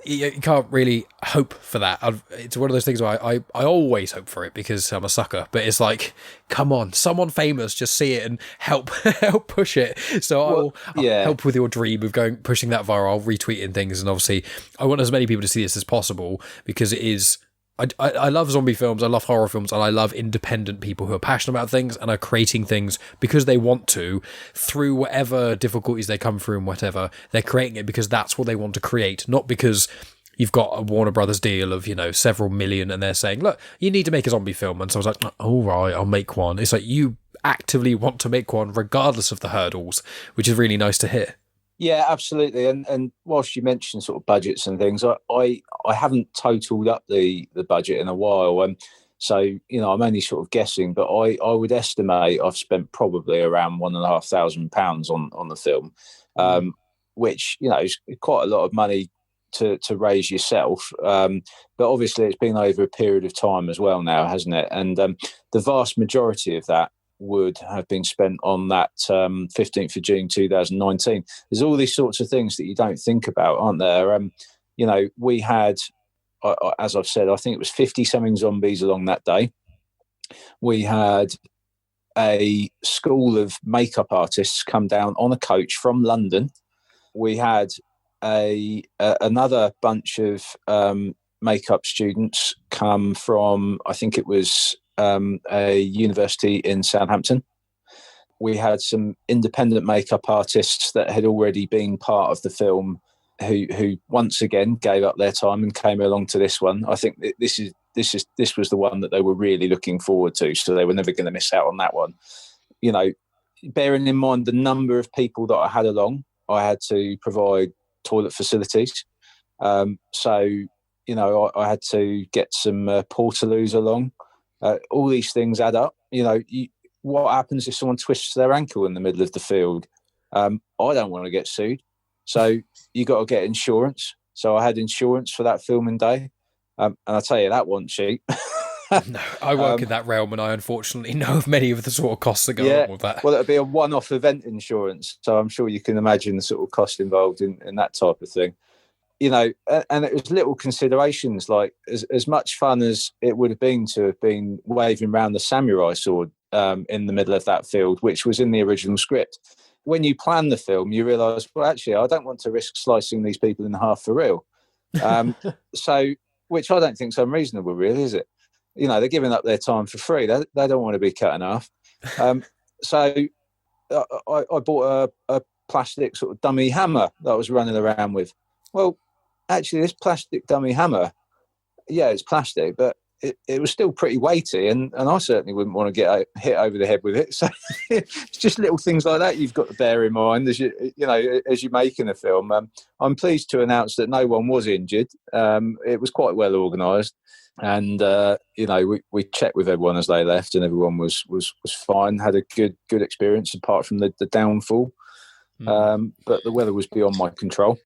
you can't really hope for that. It's one of those things where I always hope for it because I'm a sucker, but it's like, come on, someone famous just see it and help push it. So I'll help with your dream of pushing that viral. I'll retweeting things, and obviously I want as many people to see this as possible, because it is, I love zombie films, I love horror films, and I love independent people who are passionate about things and are creating things because they want to, through whatever difficulties they come through and whatever. They're creating it because that's what they want to create, not because you've got a Warner Brothers deal of, several million, and they're saying, look, you need to make a zombie film. And so I was like, all right, I'll make one. It's like you actively want to make one regardless of the hurdles, which is really nice to hear. Yeah, absolutely. And whilst you mentioned sort of budgets and things, I haven't totaled up the budget in a while. So, I'm only sort of guessing, but I would estimate I've spent probably around £1,500 on the film, which, is quite a lot of money to raise yourself. But obviously it's been over a period of time as well now, hasn't it? And the vast majority of that would have been spent on that 15th of June 2019. There's all these sorts of things that you don't think about, aren't there? We had, as I've said, I think it was 50-something zombies along that day. We had a school of makeup artists come down on a coach from London. We had another bunch of makeup students come from, I think it was a university in Southampton. We had some independent makeup artists that had already been part of the film who once again gave up their time and came along to this one. I think this was the one that they were really looking forward to, so they were never going to miss out on that one. Bearing in mind the number of people that I had along, I had to provide toilet facilities. I had to get some portaloos along. All these things add up. What happens if someone twists their ankle in the middle of the field? I don't want to get sued. So you got to get insurance. So I had insurance for that filming day. And I tell you, that wasn't cheap. No, I work in that realm, and I unfortunately know of many of the sort of costs that go along with that. Well, it'll be a one-off event insurance. So I'm sure you can imagine the sort of cost involved in that type of thing. And it was little considerations, like as much fun as it would have been to have been waving around the samurai sword in the middle of that field, which was in the original script. When you plan the film, you realise, well, actually, I don't want to risk slicing these people in half for real. Which I don't think is unreasonable, really, is it? They're giving up their time for free. They don't want to be cut in half. So I bought a plastic sort of dummy hammer that I was running around with. Well, actually, this plastic dummy hammer, it's plastic, but it was still pretty weighty, and I certainly wouldn't want to get hit over the head with it. So it's just little things like that you've got to bear in mind as you're making a film. I'm pleased to announce that no one was injured. It was quite well organised, and we checked with everyone as they left, and everyone was fine. Had a good experience apart from the downfall, but the weather was beyond my control.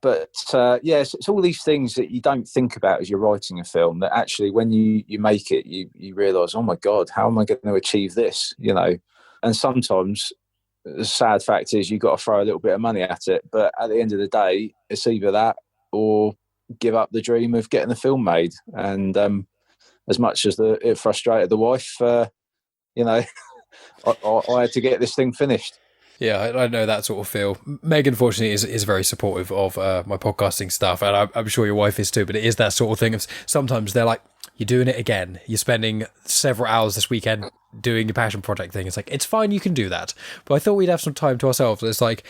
But it's all these things that you don't think about as you're writing a film, that actually when you make it, you realise, oh my God, how am I going to achieve this? And sometimes the sad fact is you've got to throw a little bit of money at it. But at the end of the day, it's either that or give up the dream of getting a film made. And as much as it frustrated the wife, I had to get this thing finished. Yeah, I know that sort of feel. Meg, unfortunately, is very supportive of my podcasting stuff, and I'm sure your wife is too, but it is that sort of thing of sometimes they're like, you're doing it again. You're spending several hours this weekend doing your passion project thing. It's like, it's fine, you can do that. But I thought we'd have some time to ourselves. It's like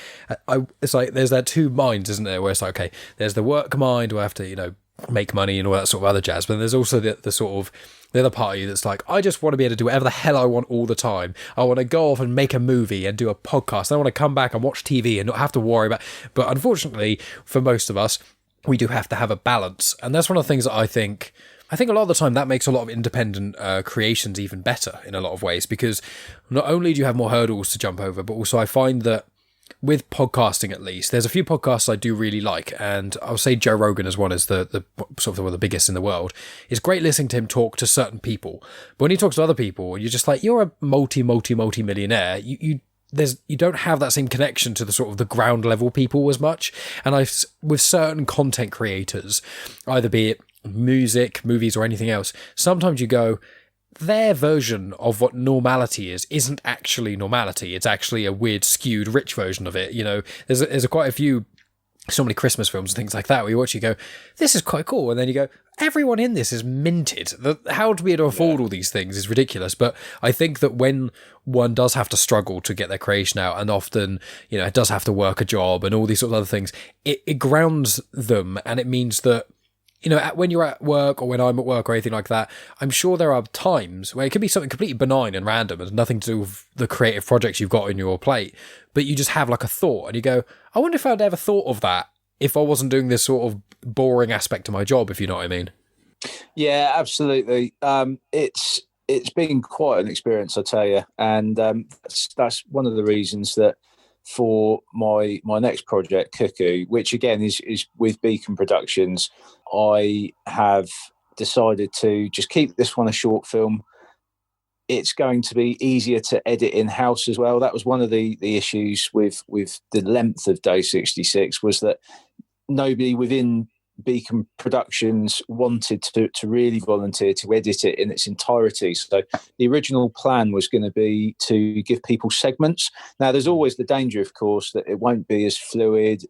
there's that two minds, isn't there? Where it's like, okay, there's the work mind where I have to, make money and all that sort of other jazz. But there's also the sort of the other party that's like, I just want to be able to do whatever the hell I want all the time. I want to go off and make a movie and do a podcast. I want to come back and watch TV and not have to worry about. But unfortunately, for most of us, we do have to have a balance. And that's one of the things that I think a lot of the time that makes a lot of independent creations even better in a lot of ways, because not only do you have more hurdles to jump over, but also I find that with podcasting, at least, there's a few podcasts I do really like, and I'll say Joe Rogan as one is the sort of one of the biggest in the world. It's great listening to him talk to certain people, but when he talks to other people, you're just like, you're a multi millionaire. You don't have that same connection to the sort of the ground level people as much. And with certain content creators, either be it music, movies, or anything else, sometimes you go, their version of what normality isn't actually normality. It's actually a weird, skewed, rich version of it. You know, there's quite a few, so many Christmas films and things like that where you watch, you go, this is quite cool. And then you go, everyone in this is minted. How to be able to afford all these things is ridiculous. But I think that when one does have to struggle to get their creation out, and often, you know, it does have to work a job and all these sort of other things, it grounds them. And it means that, you know, when you're at work or when I'm at work or anything like that, I'm sure there are times where it could be something completely benign and random and nothing to do with the creative projects you've got on your plate, but you just have like a thought and you go, I wonder if I'd ever thought of that if I wasn't doing this sort of boring aspect of my job, if you know what I mean. Yeah, absolutely. It's been quite an experience, I tell you, and that's one of the reasons that for my next project, Cuckoo, which again is with Beacon Productions, I have decided to just keep this one a short film. It's going to be easier to edit in-house as well. That was one of the issues with the length of Day 66, was that nobody within Beacon Productions wanted to really volunteer to edit it in its entirety. So the original plan was going to be to give people segments. Now, there's always the danger, of course, that it won't be as fluid.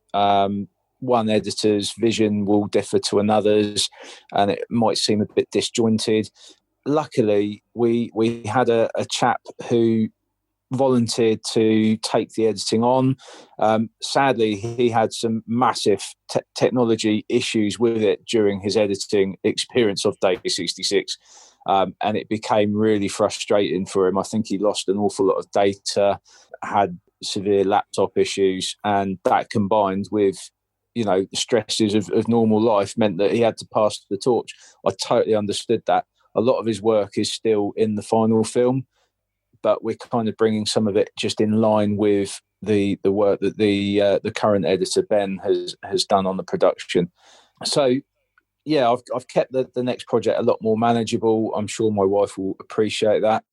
One editor's vision will differ to another's, and it might seem a bit disjointed. Luckily, we had a chap who volunteered to take the editing on. Sadly, he had some massive technology issues with it during his editing experience of Day 66, and it became really frustrating for him. I think he lost an awful lot of data, had severe laptop issues, and that combined with, you know, the stresses of normal life meant that he had to pass the torch. I totally understood that. A lot of his work is still in the final film, but we're kind of bringing some of it just in line with the work that the current editor Ben has done on the production. So yeah, I've kept the next project a lot more manageable. I'm sure my wife will appreciate that.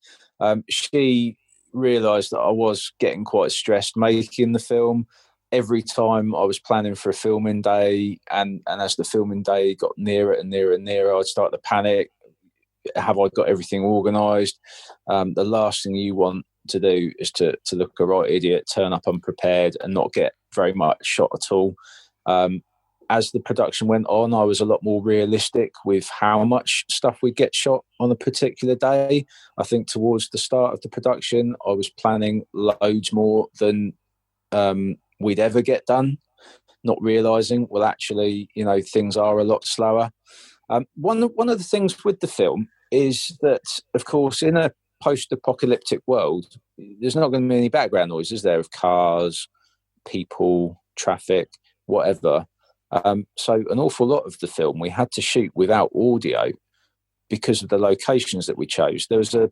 She realised that I was getting quite stressed making the film. Every time I was planning for a filming day, and as the filming day got nearer and nearer and nearer, I'd start to panic. Have I got everything organised? The last thing you want to do is to look a right idiot, turn up unprepared, and not get very much shot at all. As the production went on, I was a lot more realistic with how much stuff we'd get shot on a particular day. I think towards the start of the production, I was planning loads more than we'd ever get done, not realising, well, actually, you know, things are a lot slower. One of the things with the film is that, of course, in a post-apocalyptic world, there's not going to be any background noise, is there, of cars, people, traffic, whatever. So an awful lot of the film we had to shoot without audio because of the locations that we chose. There was a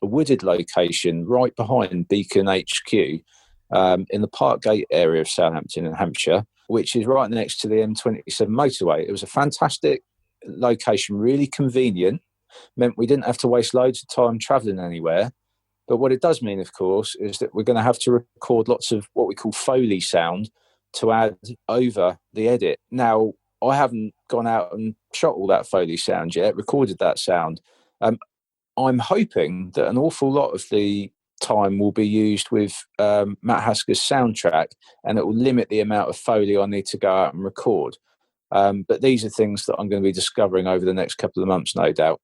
wooded location right behind Beacon HQ in the Parkgate area of Southampton in Hampshire, which is right next to the M27 motorway. It was a fantastic location, really convenient, meant we didn't have to waste loads of time travelling anywhere. But what it does mean, of course, is that we're going to have to record lots of what we call Foley sound to add over the edit. Now, I haven't gone out and shot all that Foley sound yet, recorded that sound. I'm hoping that an awful lot of the time will be used with Matt Hasker's soundtrack, and it will limit the amount of Foley I need to go out and record. But these are things that I'm going to be discovering over the next couple of months, no doubt,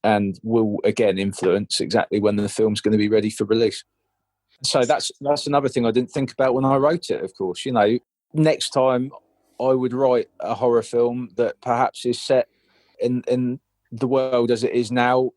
and will again influence exactly when the film's going to be ready for release. So that's another thing I didn't think about when I wrote it, of course. You know, next time I would write a horror film that perhaps is set in the world as it is now,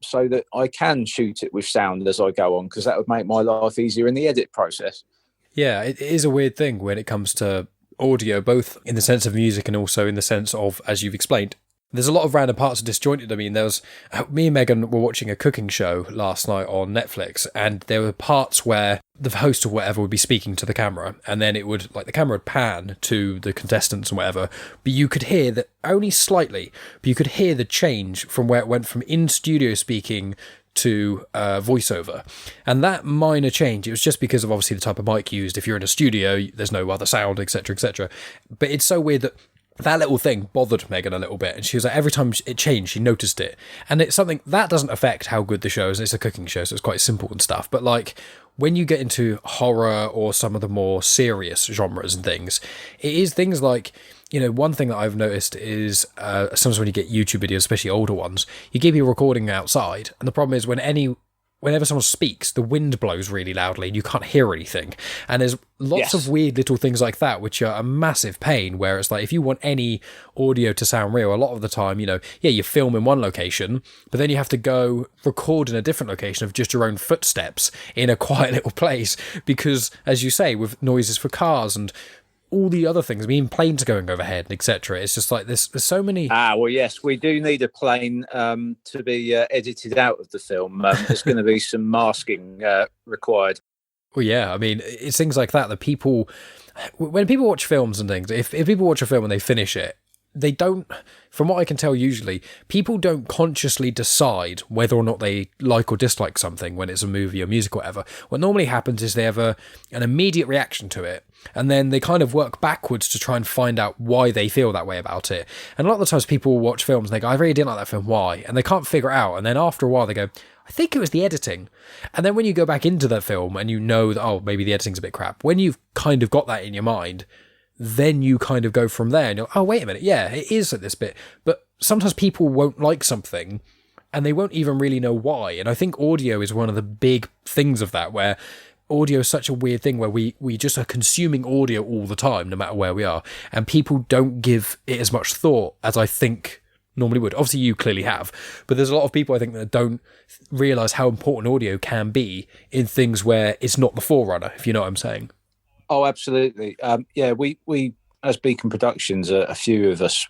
so that I can shoot it with sound as I go on, because that would make my life easier in the edit process. Yeah, it is a weird thing when it comes to audio, both in the sense of music and also in the sense of, as you've explained, there's a lot of random parts of disjointed. I mean, there was me and Megan were watching a cooking show last night on Netflix, and there were parts where the host or whatever would be speaking to the camera, and then it would, like, the camera would pan to the contestants and whatever, but you could hear that only slightly, but you could hear the change from where it went from in studio speaking to voiceover. And that minor change, it was just because of obviously the type of mic used. If you're in a studio, there's no other sound, etc., etc. But it's so weird that little thing bothered Megan a little bit, and she was like, every time it changed, she noticed it. And it's something that doesn't affect how good the show is. It's a cooking show, so it's quite simple and stuff. But like, when you get into horror or some of the more serious genres and things, it is things like, you know, one thing that I've noticed is sometimes when you get YouTube videos, especially older ones, you keep your recording outside, and the problem is whenever someone speaks, the wind blows really loudly and you can't hear anything. And there's lots of weird little things like that, which are a massive pain, where it's like, if you want any audio to sound real, a lot of the time, you know, yeah, you film in one location, but then you have to go record in a different location of just your own footsteps in a quiet little place, because, as you say, with noises for cars and all the other things, I mean, planes going overhead, etc. It's just like there's so many. Well, yes, we do need a plane to be edited out of the film. There's going to be some masking required. Well, yeah, I mean, it's things like that people, when people watch films and things, if people watch a film and they finish it, they don't, from what I can tell usually, people don't consciously decide whether or not they like or dislike something when it's a movie or music or whatever. What normally happens is they have an immediate reaction to it, and then they kind of work backwards to try and find out why they feel that way about it. And a lot of the times people will watch films and they go, I really didn't like that film, why? And they can't figure it out. And then after a while they go, I think it was the editing. And then when you go back into that film and you know that, oh, maybe the editing's a bit crap, when you've kind of got that in your mind, then you kind of go from there and you're, oh, wait a minute, yeah, it is at this bit. But sometimes people won't like something and they won't even really know why. And I think audio is one of the big things of that, where audio is such a weird thing where we just are consuming audio all the time, no matter where we are. And people don't give it as much thought as I think normally would. Obviously, you clearly have. But there's a lot of people, I think, that don't realise how important audio can be in things where it's not the forerunner, if you know what I'm saying. Oh, absolutely. Yeah, we as Beacon Productions, a few of us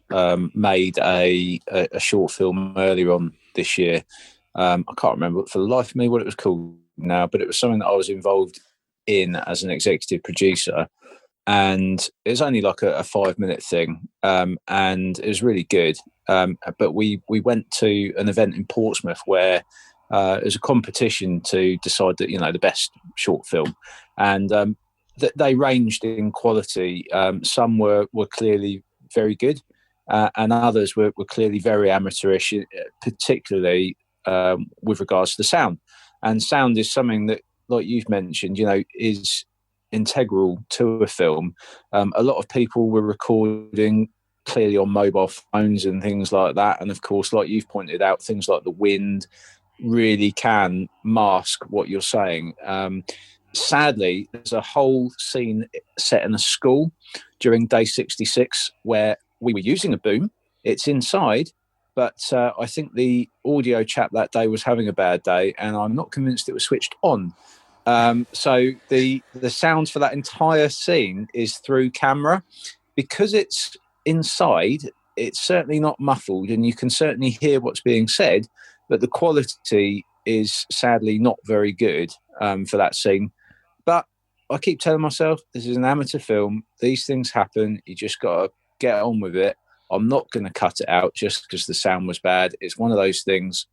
made a short film earlier on this year. I can't remember for the life of me what it was called now, but it was something that I was involved in as an executive producer. And it was only like a 5-minute thing, and it was really good. But we went to an event in Portsmouth where it was a competition to decide that, you know, the best short film. And they ranged in quality. Some were clearly very good, and others were clearly very amateurish, particularly with regards to the sound. And sound is something that, like you've mentioned, you know, is integral to a film. A lot of people were recording clearly on mobile phones and things like that. And of course, like you've pointed out, things like the wind really can mask what you're saying. Sadly, there's a whole scene set in a school during day 66 where we were using a boom. It's inside, but I think the audio chap that day was having a bad day, and I'm not convinced it was switched on. So the sound for that entire scene is through camera. Because it's inside, it's certainly not muffled, and you can certainly hear what's being said, but the quality is sadly not very good for that scene. But I keep telling myself, this is an amateur film. These things happen. You just got to get on with it. I'm not going to cut it out just because the sound was bad. It's one of those things,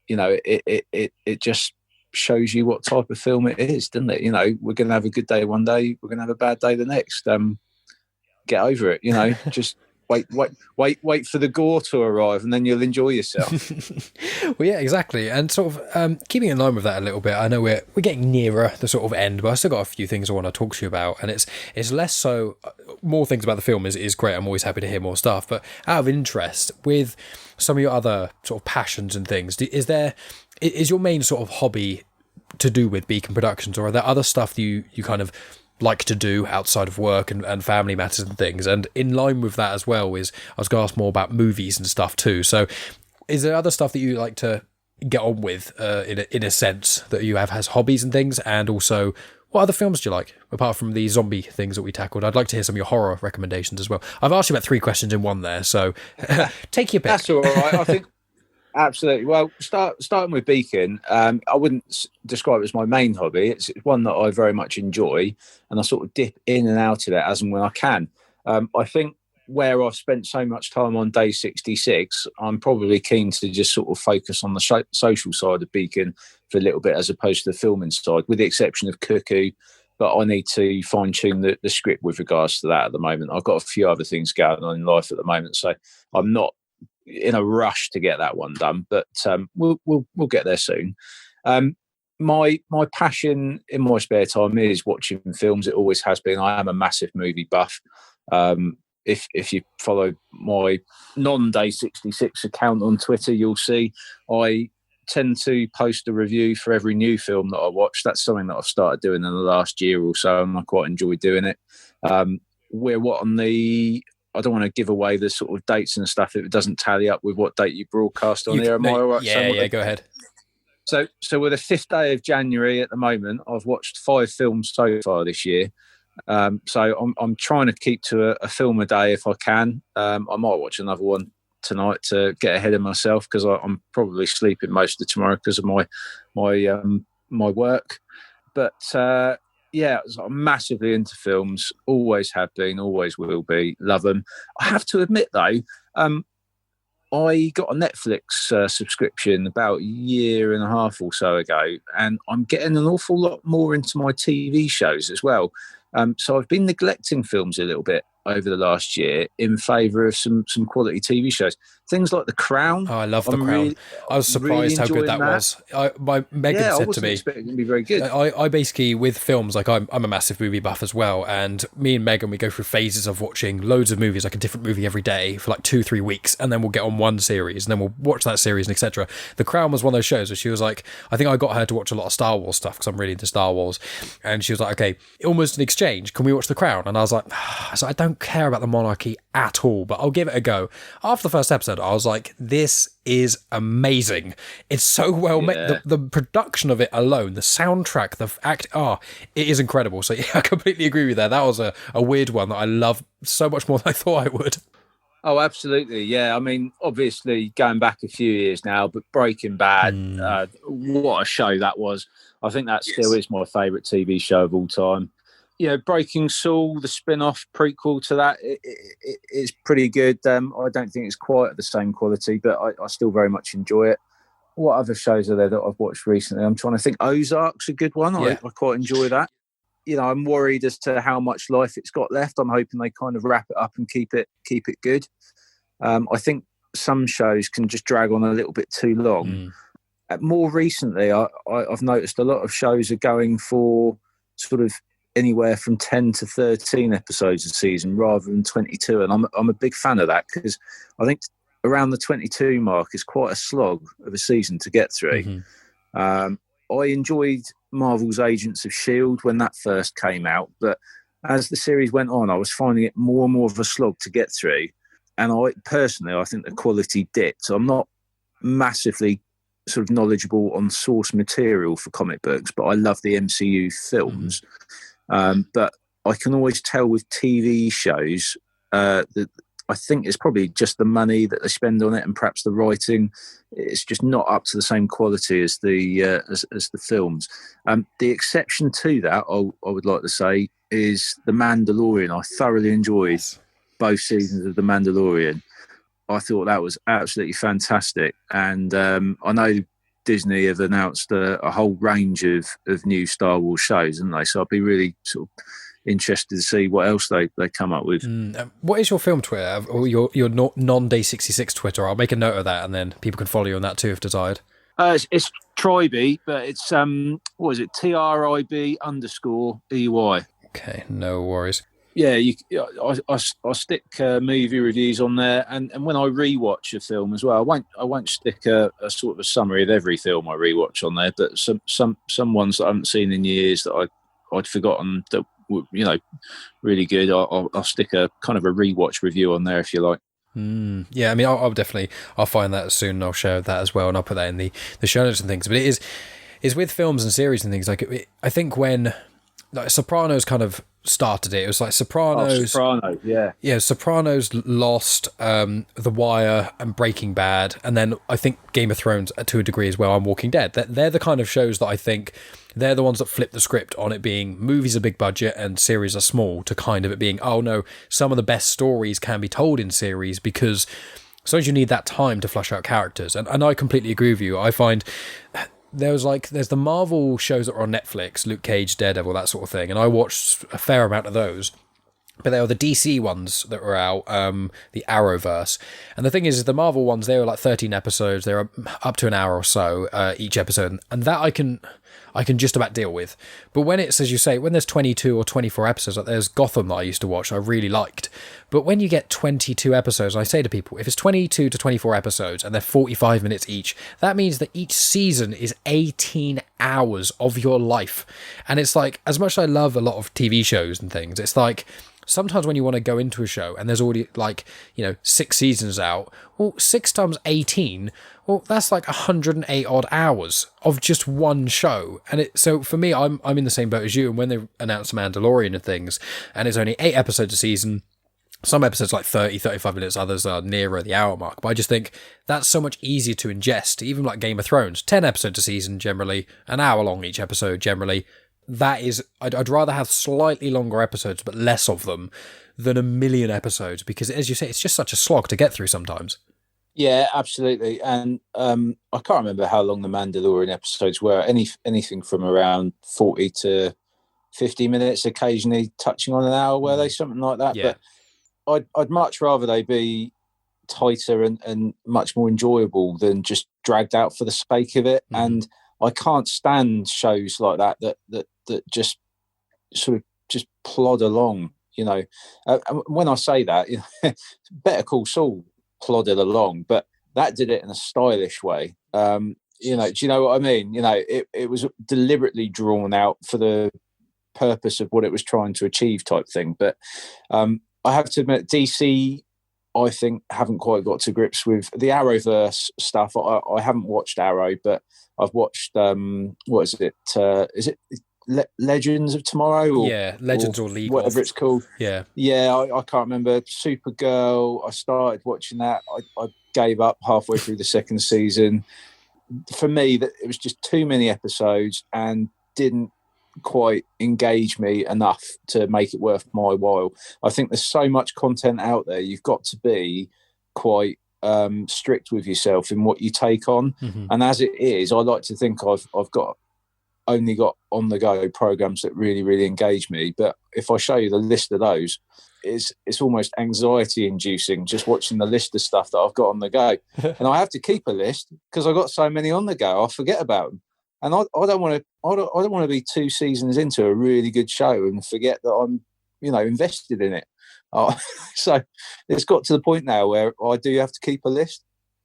you know, it just shows you what type of film it is, doesn't it? You know, we're going to have a good day one day, we're going to have a bad day the next. Get over it, you know, just wait for the gore to arrive, and then you'll enjoy yourself. Well, yeah, exactly. And sort of keeping in line with that a little bit, I know we're getting nearer the sort of end, but I still got a few things I want to talk to you about. And it's less so, more things about the film is great. I'm always happy to hear more stuff. But out of interest, with some of your other sort of passions and things, is your main sort of hobby to do with Beacon Productions, or are there other stuff that you kind of like to do outside of work and family matters and things? And in line with that as well is, I was going to ask more about movies and stuff too. So is there other stuff that you like to get on with in a sense that you have as hobbies and things? And also, What other films do you like, apart from the zombie things that we tackled? I'd like to hear some of your horror recommendations as well. I've asked you about 3 questions in one there, so take your pick. That's all right. I think absolutely. Well, starting with Beacon, I wouldn't describe it as my main hobby. It's one that I very much enjoy, and I sort of dip in and out of it as and when I can. I think where I've spent so much time on day 66, I'm probably keen to just sort of focus on the social side of Beacon for a little bit, as opposed to the filming side, with the exception of Cuckoo. But I need to fine tune the script with regards to that at the moment. I've got a few other things going on in life at the moment, so I'm not in a rush to get that one done. But we'll get there soon. My passion in my spare time is watching films. It always has been. I am a massive movie buff. If you follow my non-day 66 account on Twitter, you'll see I tend to post a review for every new film that I watch. That's something that I've started doing in the last year or so, and I quite enjoy doing it. I don't want to give away the sort of dates and stuff if it doesn't tally up with what date you broadcast on here. Am I all right? Yeah, go ahead. So we're the 5th day of January at the moment. I've watched 5 films so far this year. So I'm trying to keep to a film a day if I can. I might watch another one tonight to get ahead of myself, because I'm probably sleeping most of tomorrow because of my work. But yeah, I'm massively into films. Always have been, always will be. Love them. I have to admit though, I got a Netflix subscription about a year and a half or so ago, and I'm getting an awful lot more into my TV shows as well. So I've been neglecting films a little bit over the last year in favour of some quality TV shows. Things like The Crown. Oh, I love The Crown. I was surprised how good that was. Megan said to me, expecting it to be very good. I basically, with films, like I'm a massive movie buff as well, and me and Megan, we go through phases of watching loads of movies, like a different movie every day for like 2-3 weeks, and then we'll get on one series, and then we'll watch that series, and etc. The Crown was one of those shows where she was like, I think I got her to watch a lot of Star Wars stuff because I'm really into Star Wars, and she was like, okay, almost an exchange, can we watch The Crown? And I was like, I don't care about the monarchy at all, but I'll give it a go. After the first episode, I was like, this is amazing. It's so well made. The production of it alone, the soundtrack, the act, it is incredible. So yeah, I completely agree with you there. That was a weird one that I love so much more than I thought I would. Oh, absolutely. Yeah. I mean, obviously going back a few years now, but Breaking Bad, what a show that was. I think that still is my favourite TV show of all time. Yeah, Breaking Saul, the spin-off prequel to that, it's pretty good. I don't think it's quite at the same quality, but I still very much enjoy it. What other shows are there that I've watched recently? I'm trying to think. Ozark's a good one. Yeah. I quite enjoy that. You know, I'm worried as to how much life it's got left. I'm hoping they kind of wrap it up and keep it good. I think some shows can just drag on a little bit too long. More recently, I've noticed a lot of shows are going for sort of anywhere from 10 to 13 episodes a season rather than 22, and I'm a big fan of that, because I think around the 22 mark is quite a slog of a season to get through. I enjoyed Marvel's Agents of S.H.I.E.L.D. when that first came out, but as the series went on, I was finding it more and more of a slog to get through, and I think the quality dipped. So I'm not massively sort of knowledgeable on source material for comic books, but I love the MCU films. But I can always tell with TV shows that I think it's probably just the money that they spend on it, and perhaps the writing. It's just not up to the same quality as the films. The exception to that, I would like to say, is The Mandalorian. I thoroughly enjoyed both seasons of The Mandalorian. I thought that was absolutely fantastic, and I know Disney have announced a whole range of new Star Wars shows, haven't they? So I'd be really sort of interested to see what else they come up with. What is your film Twitter, or your non-Day 66 Twitter? I'll make a note of that, and then people can follow you on that too if desired. It's Tribe, but it's what is it? TRIB _EY. Okay, no worries. Yeah, I stick movie reviews on there, and when I rewatch a film as well, I won't stick a sort of a summary of every film I rewatch on there, but some ones that I haven't seen in years that I'd forgotten that were, you know, really good. I'll stick a kind of a rewatch review on there if you like. Yeah, I mean, I'll find that soon, and I'll share that as well, and I'll put that in the show notes and things. But it's with films and series and things, like I think when like Sopranos kind of started it. It was like Oh, Sopranos. Soprano, yeah. Yeah, Sopranos, Lost, The Wire, and Breaking Bad, and then I think Game of Thrones to a degree as well, and Walking Dead. They're the kind of shows that I think they're the ones that flip the script on it being movies are big budget and series are small, to kind of it being, oh no, some of the best stories can be told in series, because sometimes you need that time to flush out characters. And I completely agree with you. I find there's the Marvel shows that are on Netflix, Luke Cage, Daredevil, that sort of thing, and I watched a fair amount of those. But there are the DC ones that were out, the Arrowverse. And the thing is the Marvel ones, they were like 13 episodes. They're up to an hour or so each episode. And that I can just about deal with. But when it's, as you say, when there's 22 or 24 episodes, like there's Gotham that I used to watch, I really liked. But when you get 22 episodes, I say to people, if it's 22 to 24 episodes and they're 45 minutes each, that means that each season is 18 hours of your life. And it's like, as much as I love a lot of TV shows and things, it's like, sometimes when you want to go into a show and there's already 6 seasons out, well, 6 times 18, well, that's like 108 odd hours of just one show. And so for me, I'm in the same boat as you. And when they announced Mandalorian and things, and it's only 8 episodes a season, some episodes like 30, 35 minutes, others are nearer the hour mark. But I just think that's so much easier to ingest. Even like Game of Thrones, 10 episodes a season generally, an hour long each episode generally. That is, I'd rather have slightly longer episodes but less of them than a million episodes, because as you say, it's just such a slog to get through sometimes. Yeah, absolutely. And I can't remember how long the Mandalorian episodes were. Anything from around 40 to 50 minutes, occasionally touching on an hour, were they? Something like that. Yeah. But I'd much rather they be tighter and much more enjoyable than just dragged out for the sake of it. And I can't stand shows like that just sort of just plod along, when I say that, Better Call Saul plodded along, but that did it in a stylish way. Do you know what I mean? It was deliberately drawn out for the purpose of what it was trying to achieve, type thing. But I have to admit, DC, I think, haven't quite got to grips with the Arrowverse stuff. I haven't watched Arrow, but I've watched what is it? Is it Legends of Tomorrow? Legends or League, whatever it's called. Yeah, I can't remember. Supergirl. I started watching that. I gave up halfway through the second season. For me, that it was just too many episodes and didn't quite engage me enough to make it worth my while. I think there's so much content out there. You've got to be quite strict with yourself in what you take on. And as it is, I like to think I've only got on the go programs that really, really engage me. But if I show you the list of those, it's almost anxiety inducing just watching the list of stuff that I've got on the go. And I have to keep a list because I've got so many on the go, I forget about them. And I don't want to be 2 seasons into a really good show and forget that I'm, invested in it. So it's got to the point now where I do have to keep a list.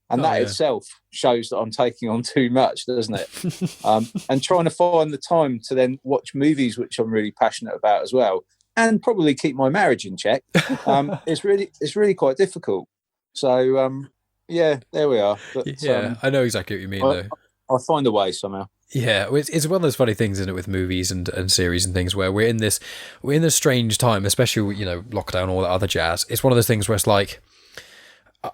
And that itself shows that I'm taking on too much, doesn't it? And trying to find the time to then watch movies, which I'm really passionate about as well, and probably keep my marriage in check. It's really quite difficult. So, there we are. But, I know exactly what you mean, though. I'll find a way somehow. Yeah, it's one of those funny things, isn't it, with movies and series and things, where we're in this strange time, especially, lockdown, all that other jazz. It's one of those things where it's like,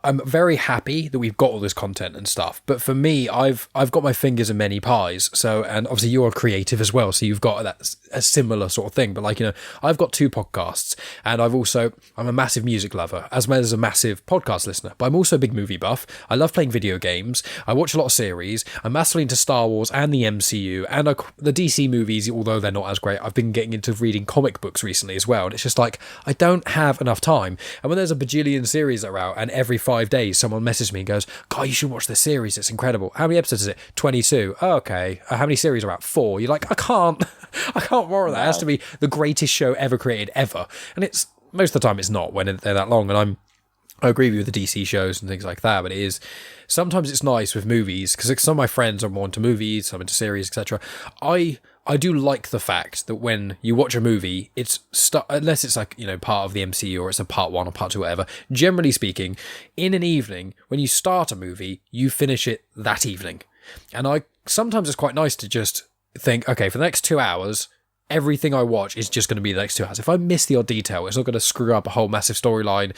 I'm very happy that we've got all this content and stuff, but for me, I've got my fingers in many pies. So, and obviously you are creative as well, so you've got a similar sort of thing. But I've got 2 podcasts, and I'm a massive music lover as well as a massive podcast listener. But I'm also a big movie buff. I love playing video games. I watch a lot of series. I'm massively into Star Wars and the MCU and the DC movies, although they're not as great. I've been getting into reading comic books recently as well, and it's just like I don't have enough time. And when there's a bajillion series that are out, and every 5 days someone messages me and goes, God, you should watch this series, it's incredible. How many episodes is it? 22. Oh, okay. How many series are out? 4. You're like, I can't borrow that. It has to be the greatest show ever created ever. And it's most of the time it's not when they're that long. And I agree with you with the DC shows and things like that, but it is sometimes it's nice with movies, because some of my friends are more into movies, some into series, etc. I do like the fact that when you watch a movie, unless it's like, part of the MCU or it's a part 1 or part 2, whatever, generally speaking, in an evening, when you start a movie, you finish it that evening. And sometimes it's quite nice to just think, okay, for the next 2 hours, everything I watch is just going to be the next 2 hours. If I miss the odd detail, it's not going to screw up a whole massive storyline,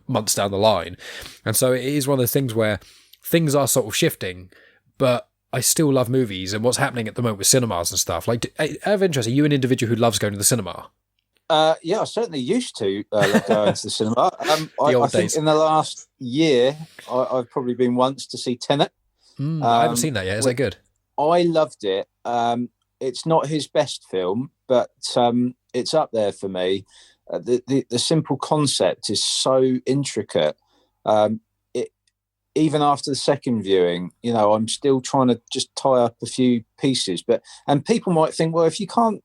months down the line. And so it is one of those things where things are sort of shifting, but I still love movies and what's happening at the moment with cinemas and stuff. Like, out of interest, are you an individual who loves going to the cinema? Yeah, I certainly used to go into the cinema. I think days. in the last year, I've probably been once to see Tenet. I haven't seen that yet. Is that good? I loved it. It's not his best film, but it's up there for me. The simple concept is so intricate. Even after the second viewing, I'm still trying to just tie up a few pieces. And people might think, well, if you can't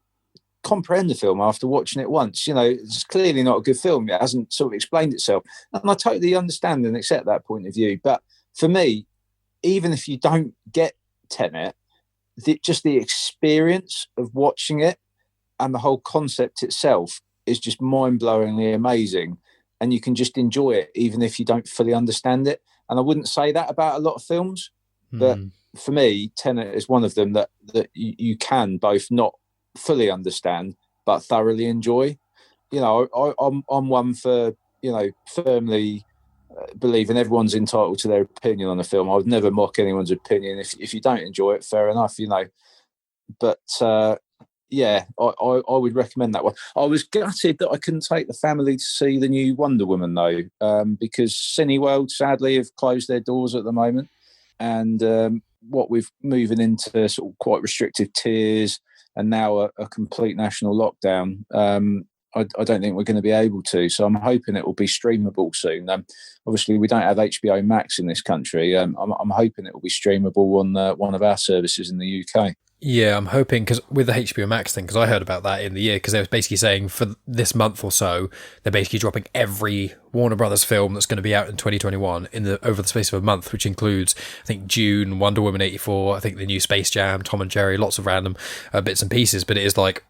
comprehend the film after watching it once, it's clearly not a good film. It hasn't sort of explained itself. And I totally understand and accept that point of view. But for me, even if you don't get Tenet, just the experience of watching it and the whole concept itself is just mind-blowingly amazing. And you can just enjoy it, even if you don't fully understand it. And I wouldn't say that about a lot of films, but for me, Tenet is one of them that you can both not fully understand but thoroughly enjoy. I'm one for firmly believing everyone's entitled to their opinion on a film. I would never mock anyone's opinion. If you don't enjoy it, fair enough, but yeah, I would recommend that one. I was gutted that I couldn't take the family to see the new Wonder Woman though, because Cineworld sadly have closed their doors at the moment, and what we've moving into sort of quite restrictive tiers and now a complete national lockdown, I don't think we're going to be able to. So I'm hoping it will be streamable soon. Obviously, we don't have HBO Max in this country. I'm hoping it will be streamable on one of our services in the UK. Yeah, I'm hoping, because with the HBO Max thing, because I heard about that in the year, because they were basically saying for this month or so, they're basically dropping every Warner Brothers film that's going to be out in 2021 over the space of a month, which includes, I think, June, Wonder Woman 84, I think the new Space Jam, Tom and Jerry, lots of random bits and pieces. But it is like,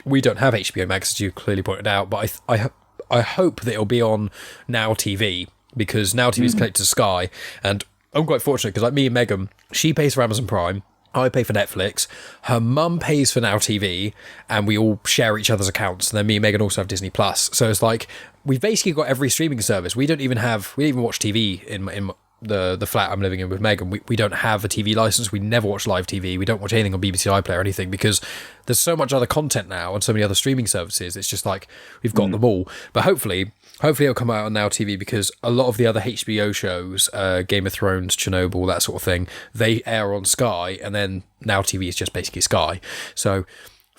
we don't have HBO Max, as you clearly pointed out, but I hope that it'll be on Now TV, because Now TV is connected to Sky, and I'm quite fortunate because, like, me and Megan, she pays for Amazon Prime, I pay for Netflix, her mum pays for Now TV, and we all share each other's accounts. And then me and Megan also have Disney Plus. So it's like, we've basically got every streaming service. We don't even watch TV in the flat I'm living in with Megan. We don't have a TV license. We never watch live TV. We don't watch anything on BBC iPlayer or anything, because there's so much other content now on so many other streaming services. It's just like, we've got them all. But hopefully it'll come out on Now TV, because a lot of the other HBO shows, Game of Thrones, Chernobyl, that sort of thing, they air on Sky, and then Now TV is just basically Sky. So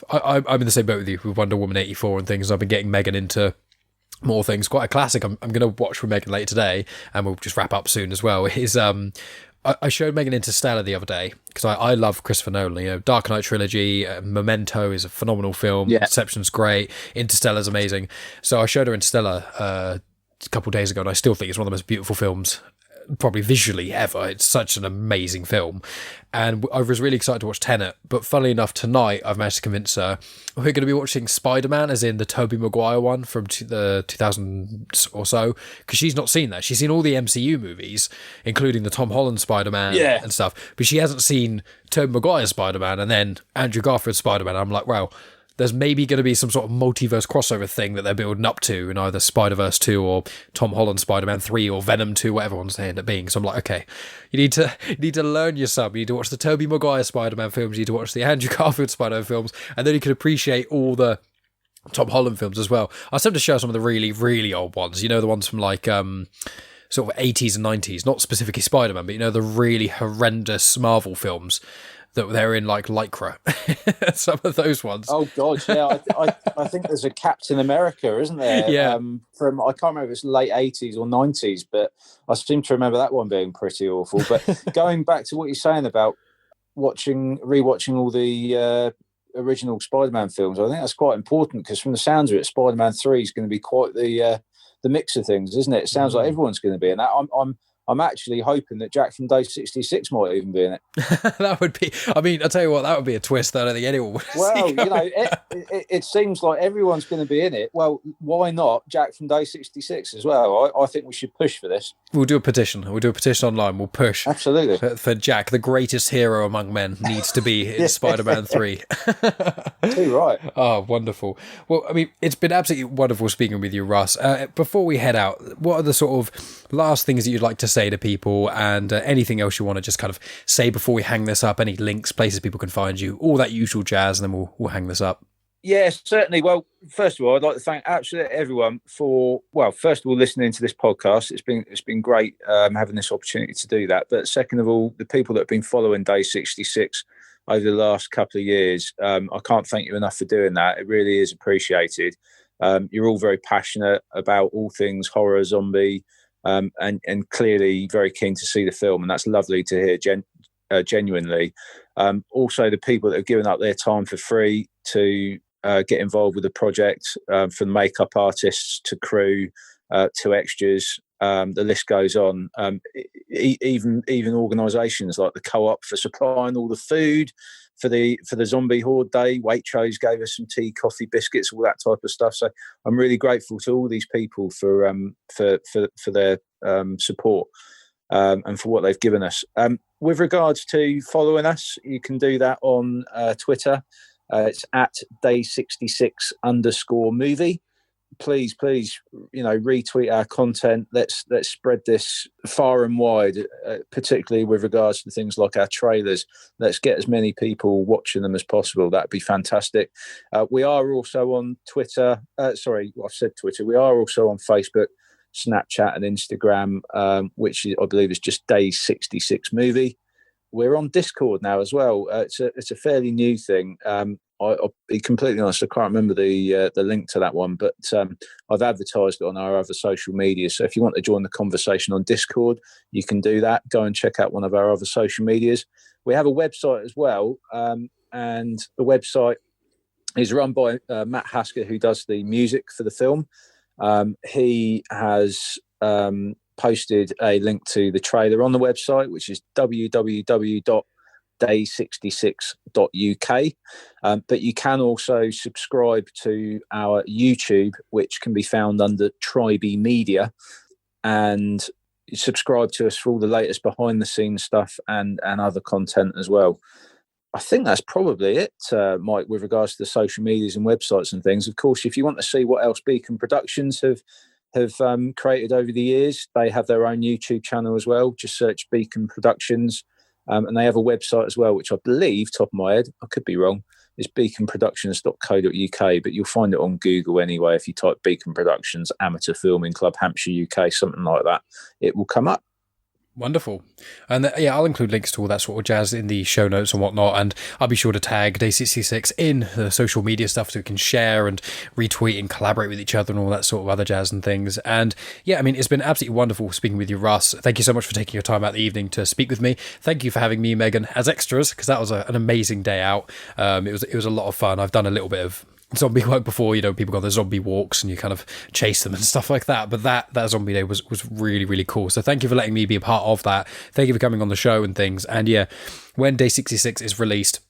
I'm in the same boat with you with Wonder Woman 84 and things. I've been getting Megan into more things. Quite a classic I'm going to watch with Megan later today, and we'll just wrap up soon as well, is I showed Megan Interstellar the other day, because I love Christopher Nolan. Dark Knight trilogy, Memento is a phenomenal film, Inception's great, Interstellar's amazing. So I showed her Interstellar a couple of days ago, and I still think it's one of the most beautiful films probably visually ever. It's such an amazing film, and I was really excited to watch Tenet. But funnily enough, tonight I've managed to convince her we're going to be watching Spider-Man, as in the Tobey Maguire one from the 2000 or so, because she's not seen that. She's seen all the MCU movies, including the Tom Holland Spider-Man and stuff, but she hasn't seen Tobey Maguire's Spider-Man and then Andrew Garfield's Spider-Man. I'm like, well, there's maybe going to be some sort of multiverse crossover thing that they're building up to in either Spider-Verse 2 or Tom Holland Spider-Man 3 or Venom 2, whatever ones they end up being. So I'm like, okay, you need to learn your sub. You need to watch the Tobey Maguire Spider-Man films. You need to watch the Andrew Garfield Spider-Man films, and then you can appreciate all the Tom Holland films as well. I was tempted to show some of the really, really old ones. The ones from like sort of 80s and 90s, not specifically Spider-Man, but the really horrendous Marvel films that they're in, like Lycra. Some of those ones. Oh god, yeah. I think there's a Captain America, isn't there? Yeah. From, I can't remember if it's late 80s or 90s, but I seem to remember that one being pretty awful. But going back to what you're saying about rewatching all the original Spider-Man films, I think that's quite important, because from the sounds of it, Spider-Man 3 is going to be quite the mix of things, isn't it? It sounds like everyone's going to be in that. I'm actually hoping that Jack from Day 66 might even be in it. That would be, I mean, I'll tell you what, that would be a twist that I don't think anyone would Well, see coming. it seems like everyone's going to be in it. Well, why not Jack from Day 66 as well? I think we should push for this. We'll do a petition. We'll do a petition online. We'll push. Absolutely. For Jack, the greatest hero among men, needs to be in Spider-Man 3. Too right. Oh, wonderful. Well, I mean, it's been absolutely wonderful speaking with you, Russ. Before we head out, what are the sort of last things that you'd like to say to people, and anything else you want to just kind of say before we hang this up? Any links, places people can find you, all that usual jazz, and then we'll hang this up. Yes, certainly. Well, first of all, I'd like to thank absolutely everyone for, well, first of all, listening to this podcast. It's been great having this opportunity to do that. But second of all, the people that have been following Day 66 over the last couple of years, I can't thank you enough for doing that. It really is appreciated. You're all very passionate about all things horror, zombie, and clearly very keen to see the film, and that's lovely to hear. Genuinely. Also, the people that have given up their time for free to get involved with the project, from makeup artists to crew to extras, the list goes on. Even organisations like the Co-op for supplying all the food for the Zombie Horde Day. Waitrose gave us some tea, coffee, biscuits, all that type of stuff. So I'm really grateful to all these people for their support and for what they've given us. With regards to following us, you can do that on Twitter. It's at day66_movie. Please, retweet our content. Let's spread this far and wide, particularly with regards to things like our trailers. Let's get as many people watching them as possible. That'd be fantastic. We are also on Twitter. I've said Twitter. We are also on Facebook, Snapchat, and Instagram, which I believe is just Day 66 Movie. We're on Discord now as well. It's a fairly new thing. I'll be completely honest, I can't remember the link to that one, but I've advertised it on our other social media. So if you want to join the conversation on Discord, you can do that. Go and check out one of our other social medias. We have a website as well, and the website is run by Matt Hasker, who does the music for the film. He has posted a link to the trailer on the website, which is www.day66.uk. But you can also subscribe to our YouTube, which can be found under Tribe Media, and subscribe to us for all the latest behind the scenes stuff and other content as well. I think that's probably it, Mike, with regards to the social medias and websites and things. Of course, if you want to see what else Beacon Productions have created over the years, they have their own YouTube channel as well. Just search Beacon Productions, and they have a website as well, which I believe, top of my head, I could be wrong, is beaconproductions.co.uk, but you'll find it on Google anyway. If you type Beacon Productions Amateur Filming Club Hampshire UK, something like that, it will come up. Wonderful. And I'll include links to all that sort of jazz in the show notes and whatnot, and I'll be sure to tag Day 66 in the social media stuff so we can share and retweet and collaborate with each other and all that sort of other jazz and things. And I mean, it's been absolutely wonderful speaking with you, Russ. Thank you so much for taking your time out the evening to speak with me. Thank you for having me, Megan, as extras, because that was an amazing day out. It was a lot of fun. I've done a little bit of zombie work before, people go on the zombie walks and you kind of chase them and stuff like that, but that zombie day was really, really cool. So thank you for letting me be a part of that. Thank you for coming on the show and things. And when Day 66 is released,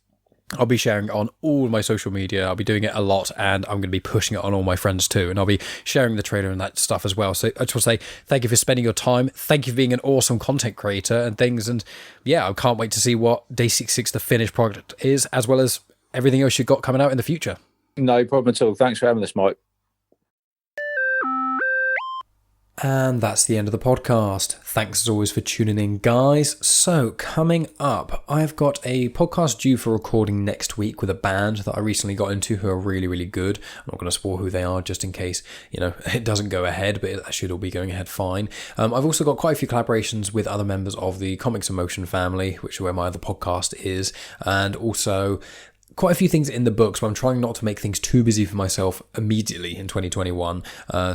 I'll be sharing it on all my social media. I'll be doing it a lot, and I'm going to be pushing it on all my friends too, and I'll be sharing the trailer and that stuff as well. So I just want to say thank you for spending your time. Thank you for being an awesome content creator and things. And I can't wait to see what Day 66 the finished product is, as well as everything else you've got coming out in the future. No problem at all. Thanks for having us, Mike. And that's the end of the podcast. Thanks as always for tuning in, guys. So coming up, I've got a podcast due for recording next week with a band that I recently got into who are really, really good. I'm not going to spoil who they are just in case, it doesn't go ahead, but it should all be going ahead fine. I've also got quite a few collaborations with other members of the Comics in Motion family, which is where my other podcast is, and also quite a few things in the books, but I'm trying not to make things too busy for myself immediately in 2021,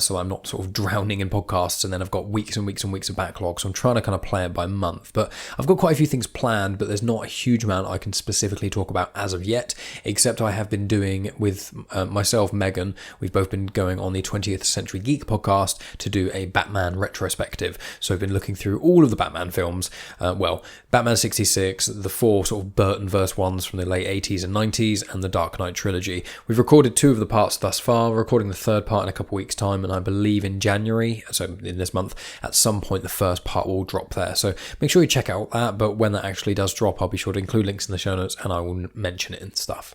so I'm not sort of drowning in podcasts and then I've got weeks and weeks and weeks of backlog, so I'm trying to kind of play it by month. But I've got quite a few things planned, but there's not a huge amount I can specifically talk about as of yet, except I have been doing with myself, Megan, we've both been going on the 20th Century Geek podcast to do a Batman retrospective. So I've been looking through all of the Batman films, Batman 66, the 4 sort of Burton-verse ones from the late 80s and 90s, and the Dark Knight trilogy. We've recorded 2 of the parts thus far. We're recording the 3rd part in a couple of weeks' time, and I believe in January, so in this month, at some point the 1st part will drop there. So make sure you check out that, but when that actually does drop, I'll be sure to include links in the show notes and I will mention it and stuff.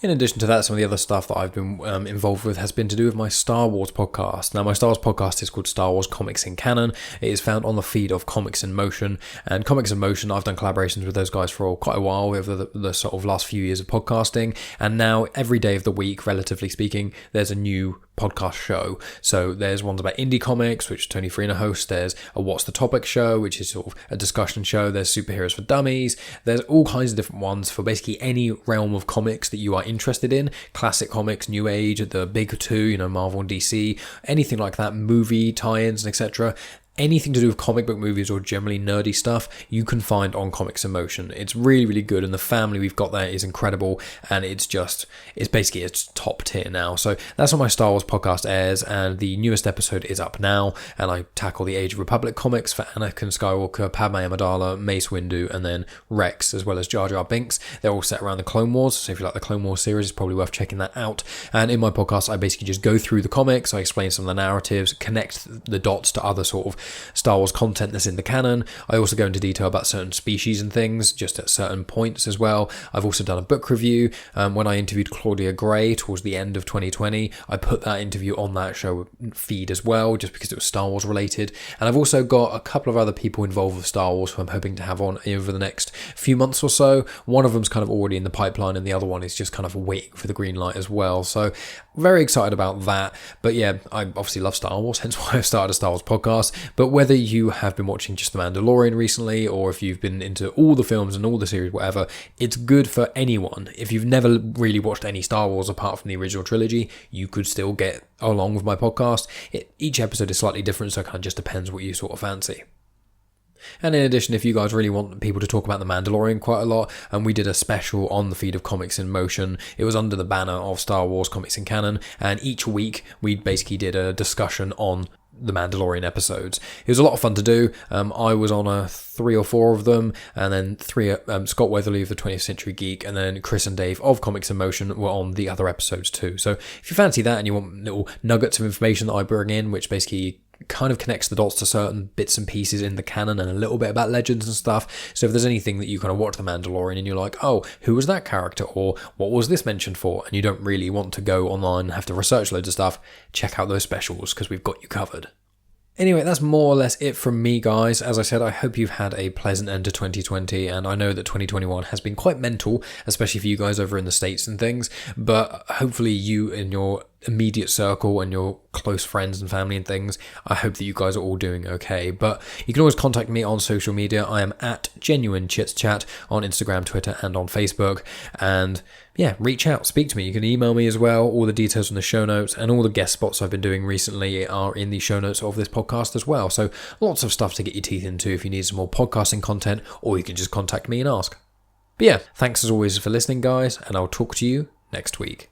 In addition to that, some of the other stuff that I've been involved with has been to do with my Star Wars podcast. Now, my Star Wars podcast is called Star Wars Comics in Canon. It is found on the feed of Comics in Motion. And Comics in Motion, I've done collaborations with those guys for quite a while over the sort of last few years of podcasting. And now, every day of the week, relatively speaking, there's a new podcast show. So there's ones about indie comics, which Tony Freena hosts. There's a What's the Topic show, which is sort of a discussion show. There's Superheroes for Dummies. There's all kinds of different ones for basically any realm of comics that you are interested in. Classic comics, New Age, the big 2, Marvel and DC, anything like that, movie tie-ins, etc. Anything to do with comic book movies or generally nerdy stuff, you can find on Comics in Motion. It's really, really good, and the family we've got there is incredible, and it's basically it's top tier now. So that's when my Star Wars podcast airs, and the newest episode is up now, and I tackle the Age of Republic comics for Anakin Skywalker, Padme Amidala, Mace Windu, and then Rex, as well as Jar Jar Binks. They're all set around the Clone Wars, so if you like the Clone Wars series, it's probably worth checking that out. And in my podcast, I basically just go through the comics, I explain some of the narratives, connect the dots to other sort of Star Wars content that's in the canon. I also go into detail about certain species and things, just at certain points as well. I've also done a book review. When I interviewed Claudia Gray towards the end of 2020, I put that interview on that show feed as well, just because it was Star Wars related. And I've also got a couple of other people involved with Star Wars who I'm hoping to have on over the next few months or so. One of them's kind of already in the pipeline, and the other one is just kind of waiting for the green light as well. So very excited about that. But yeah, I obviously love Star Wars, hence why I've started a Star Wars podcast. But whether you have been watching just The Mandalorian recently, or if you've been into all the films and all the series, whatever, it's good for anyone. If you've never really watched any Star Wars apart from the original trilogy, you could still get along with my podcast. Each episode is slightly different, so it kind of just depends what you sort of fancy. And in addition, if you guys really want people to talk about The Mandalorian quite a lot, and we did a special on the feed of Comics in Motion. It was under the banner of Star Wars Comics in Canon, and each week we basically did a discussion on the Mandalorian episodes. It was a lot of fun to do. I was on 3 or 4 of them, and then 3 Scott Weatherly of the 20th Century Geek, and then Chris and Dave of Comics in Motion were on the other episodes too. So if you fancy that and you want little nuggets of information that I bring in, which basically kind of connects the dots to certain bits and pieces in the canon and a little bit about legends and stuff. So if there's anything that you kind of watch The Mandalorian and you're like, oh, who was that character, or what was this mentioned for, and you don't really want to go online and have to research loads of stuff, check out those specials because we've got you covered. Anyway, that's more or less it from me, guys. As I said, I hope you've had a pleasant end to 2020, and I know that 2021 has been quite mental, especially for you guys over in the States and things, but hopefully you and your immediate circle and your close friends and family and things, I hope that you guys are all doing okay. But you can always contact me on social media. I am at Genuine Chit-Chat on Instagram, Twitter, and on Facebook. And yeah, reach out, speak to me. You can email me as well. All the details in the show notes, and all the guest spots I've been doing recently are in the show notes of this podcast as well. So lots of stuff to get your teeth into if you need some more podcasting content, or you can just contact me and ask. But yeah, thanks as always for listening, guys, and I'll talk to you next week.